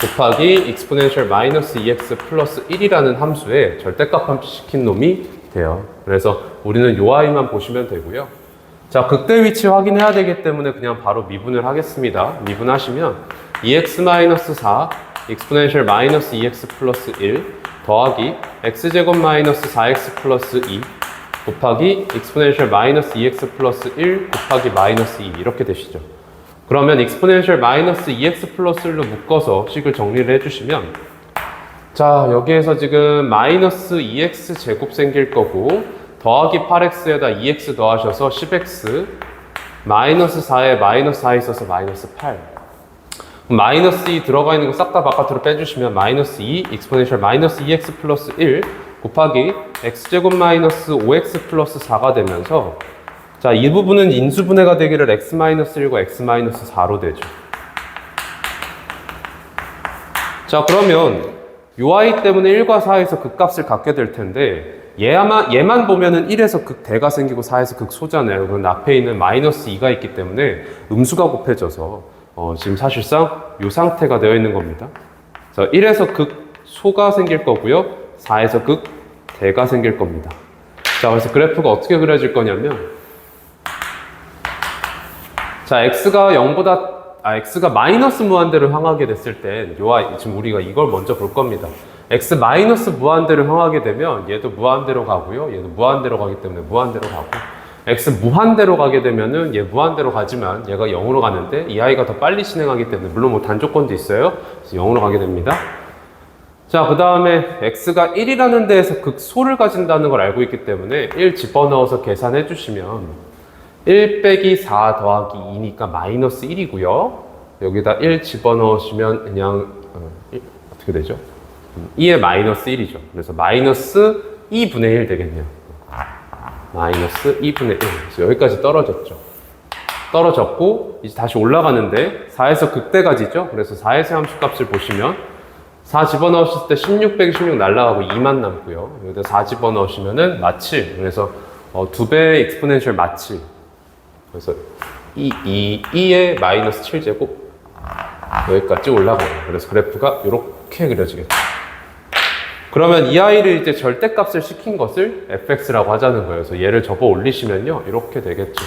곱하기 익스포넨셜 마이너스 2x 플러스 1이라는 함수에 절대값 함수 시킨 놈이 돼요. 그래서 우리는 요 아이만 보시면 되고요. 자, 극대 위치 확인해야 되기 때문에 그냥 바로 미분을 하겠습니다. 미분하시면 2x-4 익스포넨셜 마이너스 2x 플러스 1 더하기 x제곱 마이너스 4x 플러스 2 곱하기 익스포넨셜 마이너스 2x 플러스 1 곱하기 마이너스 2 이렇게 되시죠. 그러면 익스포넨셜 마이너스 2x 플러스 1로 묶어서 식을 정리를 해주시면, 자, 여기에서 지금 마이너스 2x 제곱 생길 거고 더하기 8x에다 2x 더하셔서 10x 마이너스 4에 마이너스 4 있어서 마이너스 8. 마이너스 2 들어가 있는 거 싹 다 바깥으로 빼주시면 마이너스 2 익스포넨셜 마이너스 2x 플러스 1 곱하기 x제곱 마이너스 5x 플러스 4가 되면서, 자, 이 부분은 인수분해가 되기를 x-1과 x-4로 되죠. 자, 그러면 ui 때문에 1과 4에서 극값을 갖게 될 텐데 얘만 보면은 1에서 극대가 생기고 4에서 극소잖아요. 그럼 앞에 있는 마이너스 2가 있기 때문에 음수가 곱해져서 지금 사실상 이 상태가 되어 있는 겁니다. 자, 1에서 극소가 생길 거고요. 4에서 극대가 생길 겁니다. 자, 그래서 그래프가 어떻게 그려질 거냐면 자, x가 마이너스 무한대로 향하게 됐을 땐 지금 우리가 이걸 먼저 볼 겁니다. x 마이너스 무한대로 향하게 되면 얘도 무한대로 가고요. 얘도 무한대로 가기 때문에 무한대로 가고 x 무한대로 가게 되면은 얘 무한대로 가지만 얘가 0으로 가는데 이 아이가 더 빨리 진행하기 때문에 물론 뭐 단조건도 있어요. 그래서 0으로 가게 됩니다. 자, 그 다음에 x가 1이라는 데에서 극소를 가진다는 걸 알고 있기 때문에 1 집어넣어서 계산해 주시면 1 빼기 4 더하기 2니까 마이너스 1이고요. 여기다 1 집어넣으시면 그냥 어떻게 되죠? 2의 마이너스 1이죠. 그래서 마이너스 2분의 1 되겠네요. 마이너스 2분의 1. 그래서 여기까지 떨어졌죠. 떨어졌고 이제 다시 올라가는데 4에서 극대까지죠. 그래서 4에서 함수값을 보시면 4 집어넣으실 때 16 빼기 16 날라가고 2만 남고요. 여기다 4 집어넣으시면은 마칠. 그래서 2배의 익스포넨셜 마칠. 그래서 2의 마이너스 7제곱 여기까지 올라가요. 그래서 그래프가 이렇게 그려지겠죠. 그러면 이 아이를 이제 절대값을 시킨 것을 fx라고 하자는 거예요. 그래서 얘를 접어 올리시면요. 이렇게 되겠죠.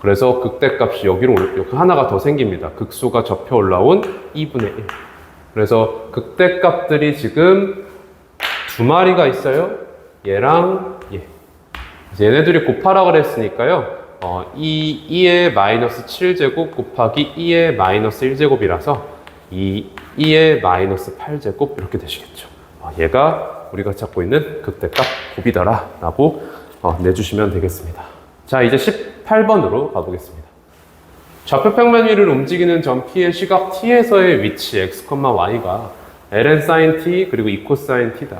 그래서 극대값이 여기로 하나가 더 생깁니다. 극소가 접혀 올라온 2분의 1. 그래서 극대값들이 지금 두 마리가 있어요. 얘랑 얘. 얘네들이 곱하라 그랬으니까요. 2의 마이너스 7제곱 곱하기 2의 마이너스 1제곱이라서 2의 마이너스 8제곱 이렇게 되시겠죠. 얘가 우리가 찾고 있는 극대값 곱이더라 라고 내주시면 되겠습니다. 자, 이제 18번으로 가보겠습니다. 좌표 평면 위를 움직이는 점 P의 시각 T에서의 위치 x, y가 ln sin t 그리고 2 코사인 t다.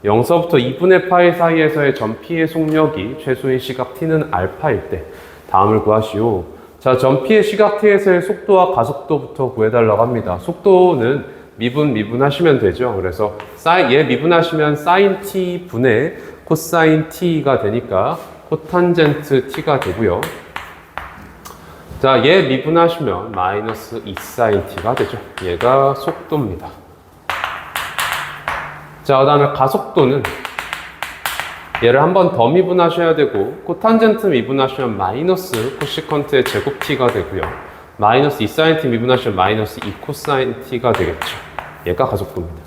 0서부터 2분의 파이 사이에서의 점 P의 속력이 최소의 시각 t는 알파일 때 다음을 구하시오. 자, 점 P의 시각 t에서의 속도와 가속도부터 구해달라고 합니다. 속도는 미분하시면 되죠. 그래서 얘 미분하시면 sin t 분의 코사인 t가 되니까 코탄젠트 t가 되고요. 자, 얘 미분하시면 마이너스 2 sin t가 되죠. 얘가 속도입니다. 자, 그 다음에 가속도는 얘를 한 번 더 미분하셔야 되고 코탄젠트 미분하시면 마이너스 코시컨트의 제곱 t가 되고요. 마이너스 2 sin t 미분하시면 마이너스 2 코사인 t가 되겠죠. 얘가 가속도입니다.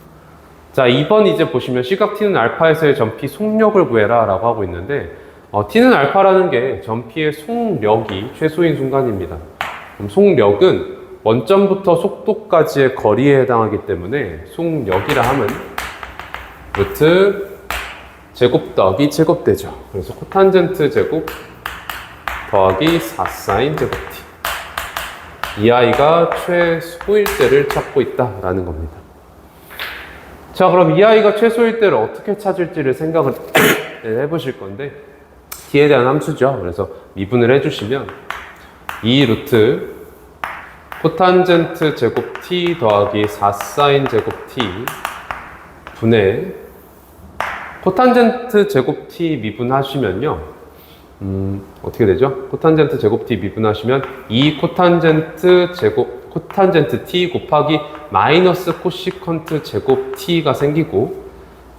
자, 2번 이제 보시면 시각 t는 알파에서의 점 P 속력을 구해라 라고 하고 있는데 t는 알파라는 게 점 P의 속력이 최소인 순간입니다. 그럼 속력은 원점부터 속도까지의 거리에 해당하기 때문에 속력이라 하면 루트 제곱 더하기 제곱되죠. 그래서 코탄젠트 제곱 더하기 4 사인 제곱 t. 이 아이가 최소일 때를 찾고 있다라는 겁니다. 자, 그럼 이 아이가 최소일 때를 어떻게 찾을지를 생각을 해보실 건데 t에 대한 함수죠. 그래서 미분을 해주시면 2 루트 코탄젠트 제곱 t 더하기 4 사인 제곱 t 분의 코탄젠트 제곱 t 미분하시면요. 어떻게 되죠? 코탄젠트 제곱 t 미분하시면 2 코탄젠트 t 곱하기 마이너스 코시컨트 제곱 t가 생기고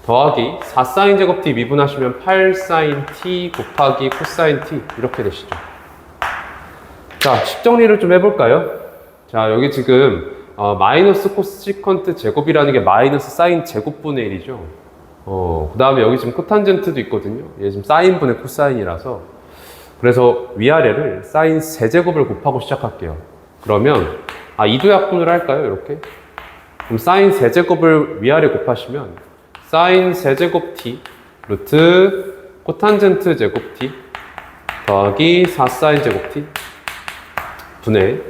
더하기 4 사인 제곱 t 미분하시면 8 사인 t 곱하기 코사인 t 이렇게 되시죠. 자, 식정리를 좀 해볼까요? 자, 여기 지금 마이너스 코시컨트 제곱이라는 게 마이너스 사인 제곱분의 1이죠. 그 다음에 여기 지금 코탄젠트도 있거든요. 얘 지금 사인분의 코사인이라서 그래서 위아래를 사인 세제곱을 곱하고 시작할게요. 그러면 이도약분을 할까요? 이렇게. 그럼 사인 세제곱을 위아래 곱하시면 사인 세제곱 t 루트 코탄젠트 제곱 t 더하기 4 사인 제곱 t 분의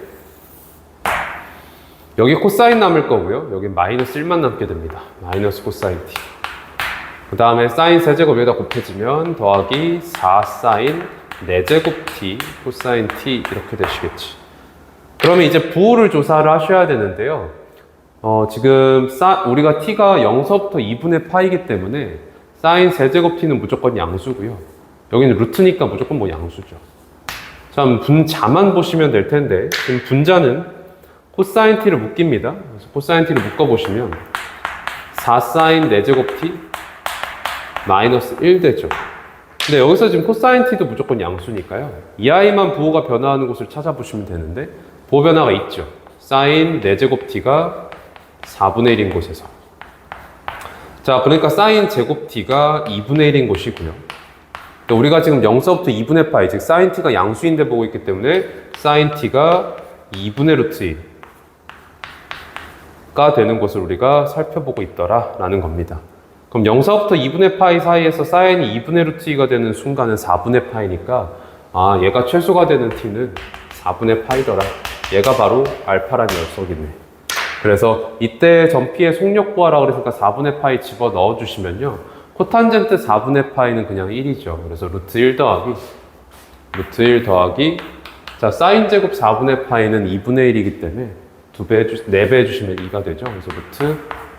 여기 코사인 남을 거고요. 여기 마이너스 1만 남게 됩니다. 마이너스 코사인 t. 그 다음에 사인 세제곱 여기다 곱해지면 더하기 4 사인 4제곱 t 코사인 t 이렇게 되시겠지. 그러면 이제 부호를 조사를 하셔야 되는데요. 지금 우리가 t가 0서부터 2분의 파이기 때문에 사인 세제곱 t는 무조건 양수고요. 여기는 루트니까 무조건 뭐 양수죠. 자, 분자만 보시면 될 텐데 지금 분자는 코사인 t를 묶입니다. 그래서 코사인 t를 묶어보시면 4사인 4제곱 t 마이너스 1 되죠. 근데 여기서 지금 코사인 t도 무조건 양수니까요. 이 아이만 부호가 변화하는 곳을 찾아보시면 되는데 부호 변화가 있죠. 사인 4제곱 t가 4분의 1인 곳에서. 자, 그러니까 사인 제곱 t가 2분의 1인 곳이고요. 우리가 지금 0서부터 2분의 파이, 즉 사인 t가 양수인데 보고 있기 때문에 사인 t가 2분의 루트 1가 되는 곳을 우리가 살펴보고 있더라라는 겁니다. 그럼 0서부터 2분의 파이 사이에서 사인이 2분의 루트 2가 되는 순간은 4분의 파이니까 얘가 최소가 되는 t는 4분의 파이더라. 얘가 바로 알파란 녀석이네. 그래서 이때 전피의 속력 구하라고 그랬으니까 4분의 파이 집어 넣어주시면요. 코탄젠트 4분의 파이는 그냥 1이죠. 그래서 루트 1 더하기 자, 사인 제곱 4분의 파이는 2분의 1이기 때문에 4배 해주시면 2가 되죠. 그래서 루트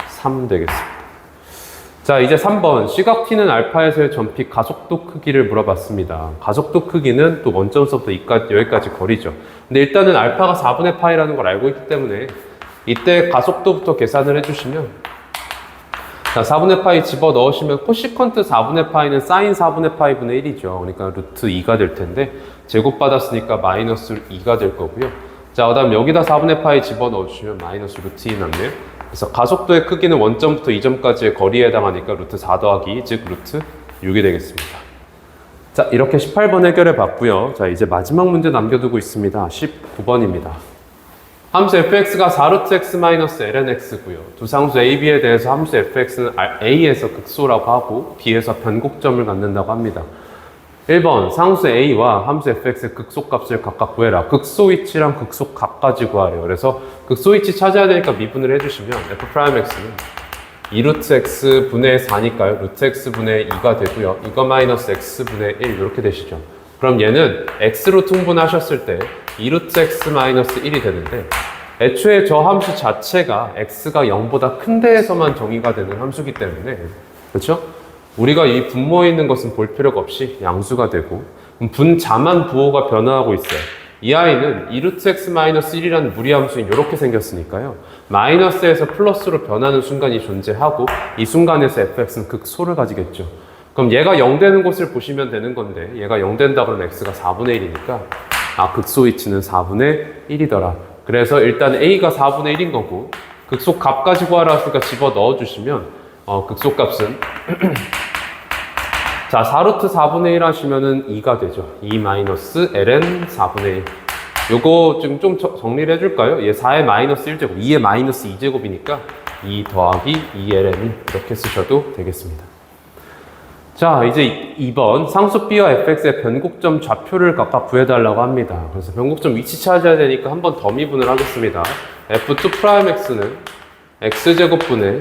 3 되겠습니다. 자, 이제 3번. 시각 t는 알파에서의 전피 가속도 크기를 물어봤습니다. 가속도 크기는 또 원점서부터 여기까지 거리죠. 근데 일단은 알파가 4분의 파이라는 걸 알고 있기 때문에 이때 가속도부터 계산을 해주시면 자, 4분의 파이 집어 넣으시면 코시컨트 4분의 파이는 사인 4분의 파이 분의 1이죠. 그러니까 루트 2가 될 텐데 제곱 받았으니까 마이너스 2가 될 거고요. 자, 그 다음 여기다 4분의 파이 집어 넣어주시면 마이너스 루트 2 남네요. 그래서 가속도의 크기는 원점부터 2점까지의 거리에 해당하니까 루트 4 더하기 2, 즉 루트 6이 되겠습니다. 자, 이렇게 18번 해결해 봤고요. 자, 이제 마지막 문제 남겨두고 있습니다. 19번입니다. 함수 fx가 4루트 x 마이너스 ln x고요. 두 상수 a, b에 대해서 함수 fx는 a에서 극소라고 하고 b에서 변곡점을 갖는다고 합니다. 1번 상수 a와 함수 fx의 극소값을 각각 구해라. 극소 위치랑 극소 값까지 구하래요. 그래서 극소 위치 찾아야 되니까 미분을 해주시면 f'x는 2루트 x 분의 4니까요. 루트 x 분의 2가 되고요. 이거 마이너스 x 분의 1 이렇게 되시죠. 그럼 얘는 x로 통분하셨을 때 2루트 x 마이너스 1이 되는데 애초에 저 함수 자체가 x가 0보다 큰 데에서만 정의가 되는 함수기 때문에 그렇죠? 우리가 이 분모에 있는 것은 볼 필요가 없이 양수가 되고 분자만 부호가 변화하고 있어요. 이 아이는 2루트 x 마이너스 1이라는 무리함수인 이렇게 생겼으니까요. 마이너스에서 플러스로 변하는 순간이 존재하고 이 순간에서 fx는 극소를 가지겠죠. 그럼 얘가 0 되는 곳을 보시면 되는 건데 얘가 0 된다 그러면 x가 4분의 1이니까 극소 위치는 4분의 1이더라. 그래서 일단 a가 4분의 1인 거고 극소 값까지 구하라 했으니까 집어 넣어주시면 극소 값은 자, 4루트 4분의 1 하시면은 2가 되죠. 2 마이너스 ln 4분의 1. 요거 지금 좀 정리를 해줄까요? 얘 4의 마이너스 1제곱, 2의 마이너스 2제곱이니까 2 더하기 2ln 이렇게 쓰셔도 되겠습니다. 자, 이제 2번 상수 b와 fx의 변곡점 좌표를 각각 구해달라고 합니다. 그래서 변곡점 위치 찾아야 되니까 한 번 더 미분을 하겠습니다. f2'x는 x제곱분의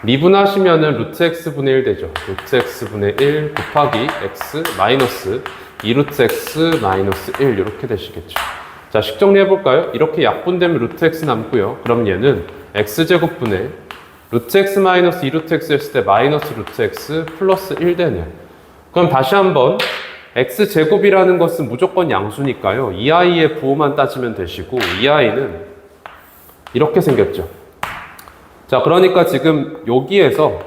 미분하시면은 루트 x분의 1 되죠. 루트 x분의 1 곱하기 x 마이너스 2루트 x 마이너스 1 이렇게 되시겠죠. 자, 식 정리해볼까요? 이렇게 약분되면 루트 x 남고요. 그럼 얘는 x제곱분의 루트 x 마이너스 2루트 x 했을 때 마이너스 루트 x 플러스 1 되네요. 그럼 다시 한번 x제곱이라는 것은 무조건 양수니까요. 이 아이의 부호만 따지면 되시고 이 아이는 이렇게 생겼죠. 자, 그러니까 지금 여기에서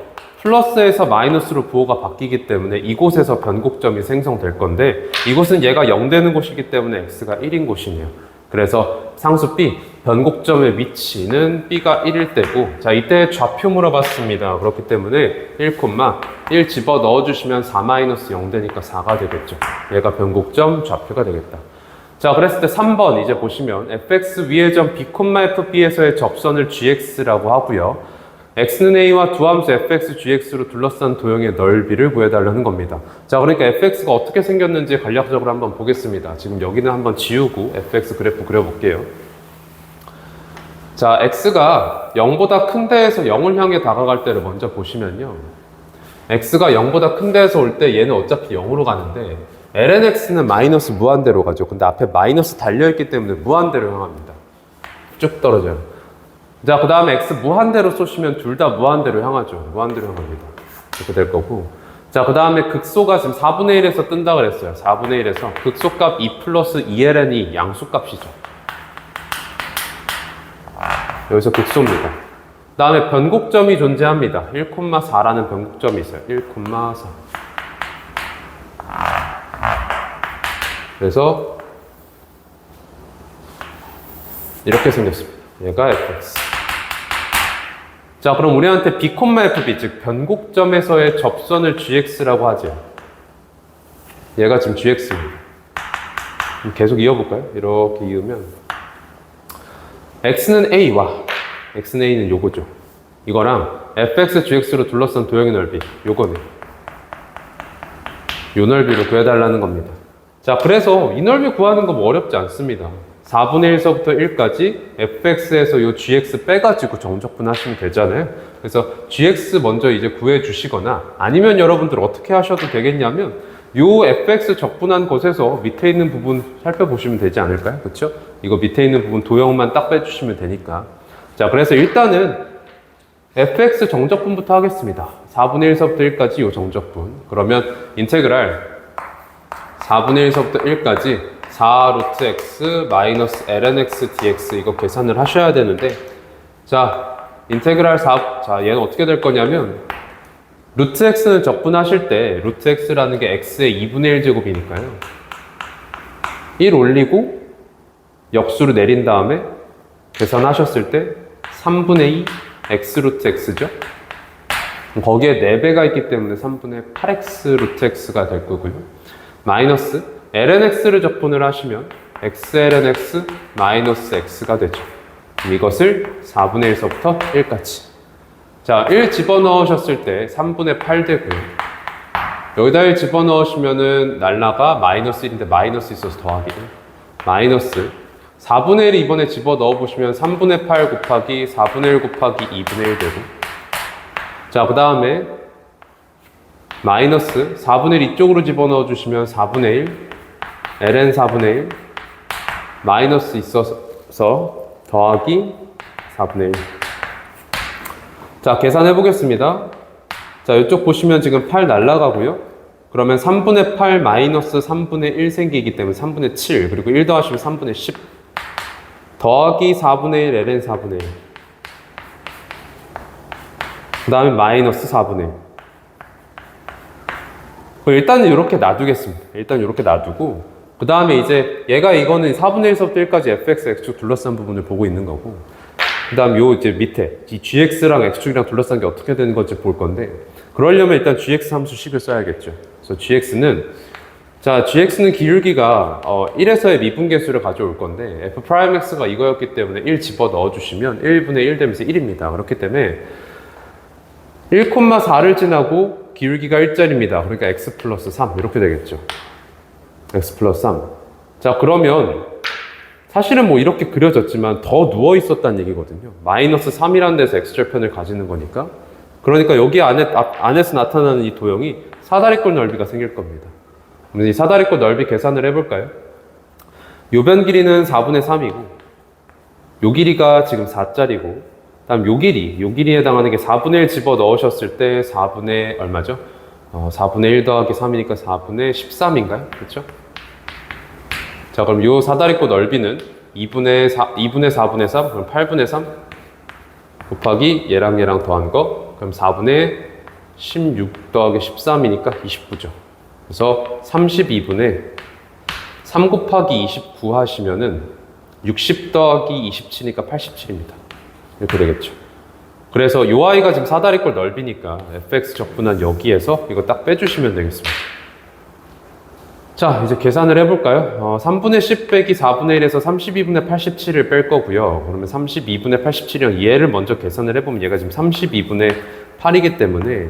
플러스에서 마이너스로 부호가 바뀌기 때문에 이곳에서 변곡점이 생성될 건데 이곳은 얘가 0 되는 곳이기 때문에 x가 1인 곳이네요. 그래서 상수 b 변곡점의 위치는 b가 1일 때고 자, 이때 좌표 물어봤습니다. 그렇기 때문에 1,1 집어 넣어주시면 4-0 되니까 4가 되겠죠. 얘가 변곡점 좌표가 되겠다. 자, 그랬을 때 3번 이제 보시면 fx 위의 점 b, fb에서의 접선을 gx라고 하고요. x는 a와 두 함수 fx, gx로 둘러싼 도형의 넓이를 구해달라는 겁니다. 자, 그러니까 fx가 어떻게 생겼는지 간략적으로 한번 보겠습니다. 지금 여기는 한번 지우고 fx 그래프 그려볼게요. 자, x가 0보다 큰 데에서 0을 향해 다가갈 때를 먼저 보시면요. x가 0보다 큰 데에서 올 때 얘는 어차피 0으로 가는데 lnx는 마이너스 무한대로 가죠. 근데 앞에 마이너스 달려있기 때문에 무한대로 향합니다. 쭉 떨어져요. 자, 그 다음에 x 무한대로 쏘시면 둘 다 무한대로 향하죠. 무한대로 향합니다. 이렇게 될 거고. 자, 그 다음에 극소가 지금 4분의 1에서 뜬다 그랬어요. 4분의 1에서 극소값 2 플러스 2ln이 양수값이죠. 여기서 극소입니다. 그 다음에 변곡점이 존재합니다. 1,4라는 변곡점이 있어요. 1,4. 그래서 이렇게 생겼습니다. 얘가 fx. 자, 그럼 우리한테 b, fb, 즉 변곡점에서의 접선을 gx라고 하죠. 얘가 지금 gx입니다. 계속 이어볼까요? 이렇게 이으면 x는 a와 x는 a는 요거죠. 이거랑 fx, gx로 둘러싼 도형의 넓이, 요거네. 요 넓이로 구해달라는 겁니다. 자, 그래서 이 넓이 구하는 거 뭐 어렵지 않습니다. 4분의 1서부터 1까지 fx에서 요 gx 빼가지고 정적분 하시면 되잖아요. 그래서 gx 먼저 이제 구해주시거나 아니면 여러분들 어떻게 하셔도 되겠냐면 요 fx 적분한 곳에서 밑에 있는 부분 살펴보시면 되지 않을까요? 그렇죠? 이거 밑에 있는 부분 도형만 딱 빼주시면 되니까. 자, 그래서 일단은 fx 정적분부터 하겠습니다. 4분의 1서부터 1까지 요 정적분. 그러면 인테그랄 4분의 1서부터 1까지 4 루트 x 마이너스 lnx dx 이거 계산을 하셔야 되는데, 자, 인테그랄 4, 자, 얘는 어떻게 될 거냐면 루트 x는 적분하실 때 루트 x라는 게 x의 2분의 1제곱이니까요. 1 올리고 역수로 내린 다음에 계산하셨을 때 3분의 2 x 루트 x죠. 거기에 4배가 있기 때문에 3분의 8x 루트 x가 될 거고요. 마이너스 lnx를 적분을 하시면 xlnx 마이너스 x가 되죠. 이것을 4분의 1서부터 1까지. 자, 1 집어넣으셨을 때 3분의 8 되고요. 여기다 1 집어넣으시면은 날라가 마이너스 1인데 마이너스 있어서 더하기를. 마이너스 4분의 1을 이번에 집어넣어보시면 3분의 8 곱하기 4분의 1 곱하기 2분의 1 되고. 자, 그 다음에 마이너스 4분의 1 이쪽으로 집어넣어 주시면 4분의 1 ln 4분의 1 마이너스 있어서 더하기 4분의 1. 자, 계산해 보겠습니다. 자, 이쪽 보시면 지금 8 날라가고요. 그러면 3분의 8 마이너스 3분의 1 생기기 때문에 3분의 7 그리고 1 더하시면 3분의 10 더하기 4분의 1 ln 4분의 1. 그 다음에 마이너스 4분의 1. 일단은 이렇게 놔두겠습니다. 일단 이렇게 놔두고 그 다음에 이제 얘가 이거는 4분의 1서부터 1까지 fx, x축 둘러싼 부분을 보고 있는 거고 그 다음 요 이제 밑에 이 gx랑 x축이랑 둘러싼 게 어떻게 되는 건지 볼 건데 그러려면 일단 gx 함수 식을 써야겠죠. 그래서 gx는 기울기가 1에서의 미분계수를 가져올 건데 f'x가 이거였기 때문에 1 집어 넣어주시면 1분의 1 되면서 1입니다. 그렇기 때문에 1,4를 지나고 기울기가 1짜리입니다. 그러니까 x 플러스 3 이렇게 되겠죠. x 플러스 3. 자, 그러면 사실은 뭐 이렇게 그려졌지만 더 누워 있었다는 얘기거든요. 마이너스 3이라는 데서 x절편을 가지는 거니까. 그러니까 여기 안에서 나타나는 이 도형이 사다리꼴 넓이가 생길 겁니다. 그럼 이 사다리꼴 넓이 계산을 해볼까요? 요 변 길이는 4분의 3이고 요 길이가 지금 4짜리고 다음 요 길이에 해당하는 게 4분의 1 집어 넣으셨을 때 4분의 얼마죠? 4분의 1 더하기 3이니까 4분의 13인가요? 그렇죠? 자, 그럼 요 사다리꼴 넓이는 2분의 4분의 3, 그럼 8분의 3 곱하기 얘랑 더한 거, 그럼 4분의 16 더하기 13이니까 29죠. 그래서 32분의 3 곱하기 29 하시면은 60 더하기 27이니까 87입니다. 이렇게 되겠죠. 그래서 요 아이가 지금 사다리꼴 넓이니까 fx 적분한 여기에서 이거 딱 빼주시면 되겠습니다. 자, 이제 계산을 해볼까요? 3분의 10 빼기 4분의 1에서 32분의 87을 뺄 거고요. 그러면 32분의 87이랑 얘를 먼저 계산을 해보면 얘가 지금 32분의 8이기 때문에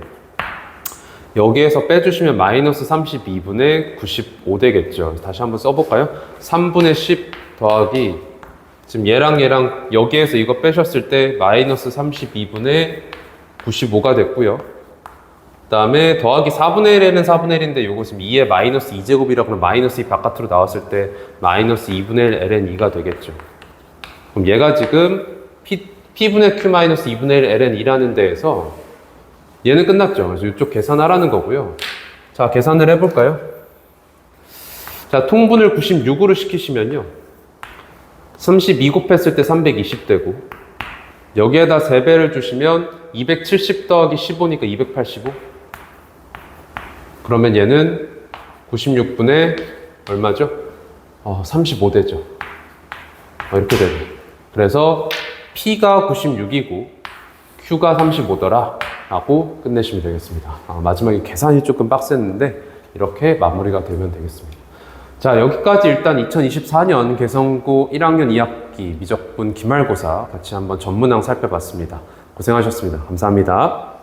여기에서 빼주시면 마이너스 32분의 95 되겠죠. 다시 한번 써볼까요? 3분의 10 더하기 지금 얘랑 여기에서 이거 빼셨을 때 마이너스 32분의 95가 됐고요. 그 다음에 더하기 4분의 1에는 4분의 1인데 요거 지금 2에 마이너스 2제곱이라고 하면 마이너스 2 바깥으로 나왔을 때 마이너스 2분의 1 ln 2가 되겠죠. 그럼 얘가 지금 P분의 Q 마이너스 2분의 1 ln 2라는 데에서 얘는 끝났죠. 그래서 이쪽 계산하라는 거고요. 자, 계산을 해볼까요? 자, 통분을 96으로 시키시면요. 32 곱했을 때 320 되고, 여기에다 3배를 주시면 270 더하기 15니까 285. 그러면 얘는 96분의 얼마죠? 35 되죠. 이렇게 되죠. 그래서 P가 96이고 Q가 35더라 라고 끝내시면 되겠습니다. 마지막에 계산이 조금 빡셌는데 이렇게 마무리가 되면 되겠습니다. 자, 여기까지 일단 2024년 개성고 1학년 2학기 미적분 기말고사 같이 한번 전문항 살펴봤습니다. 고생하셨습니다. 감사합니다.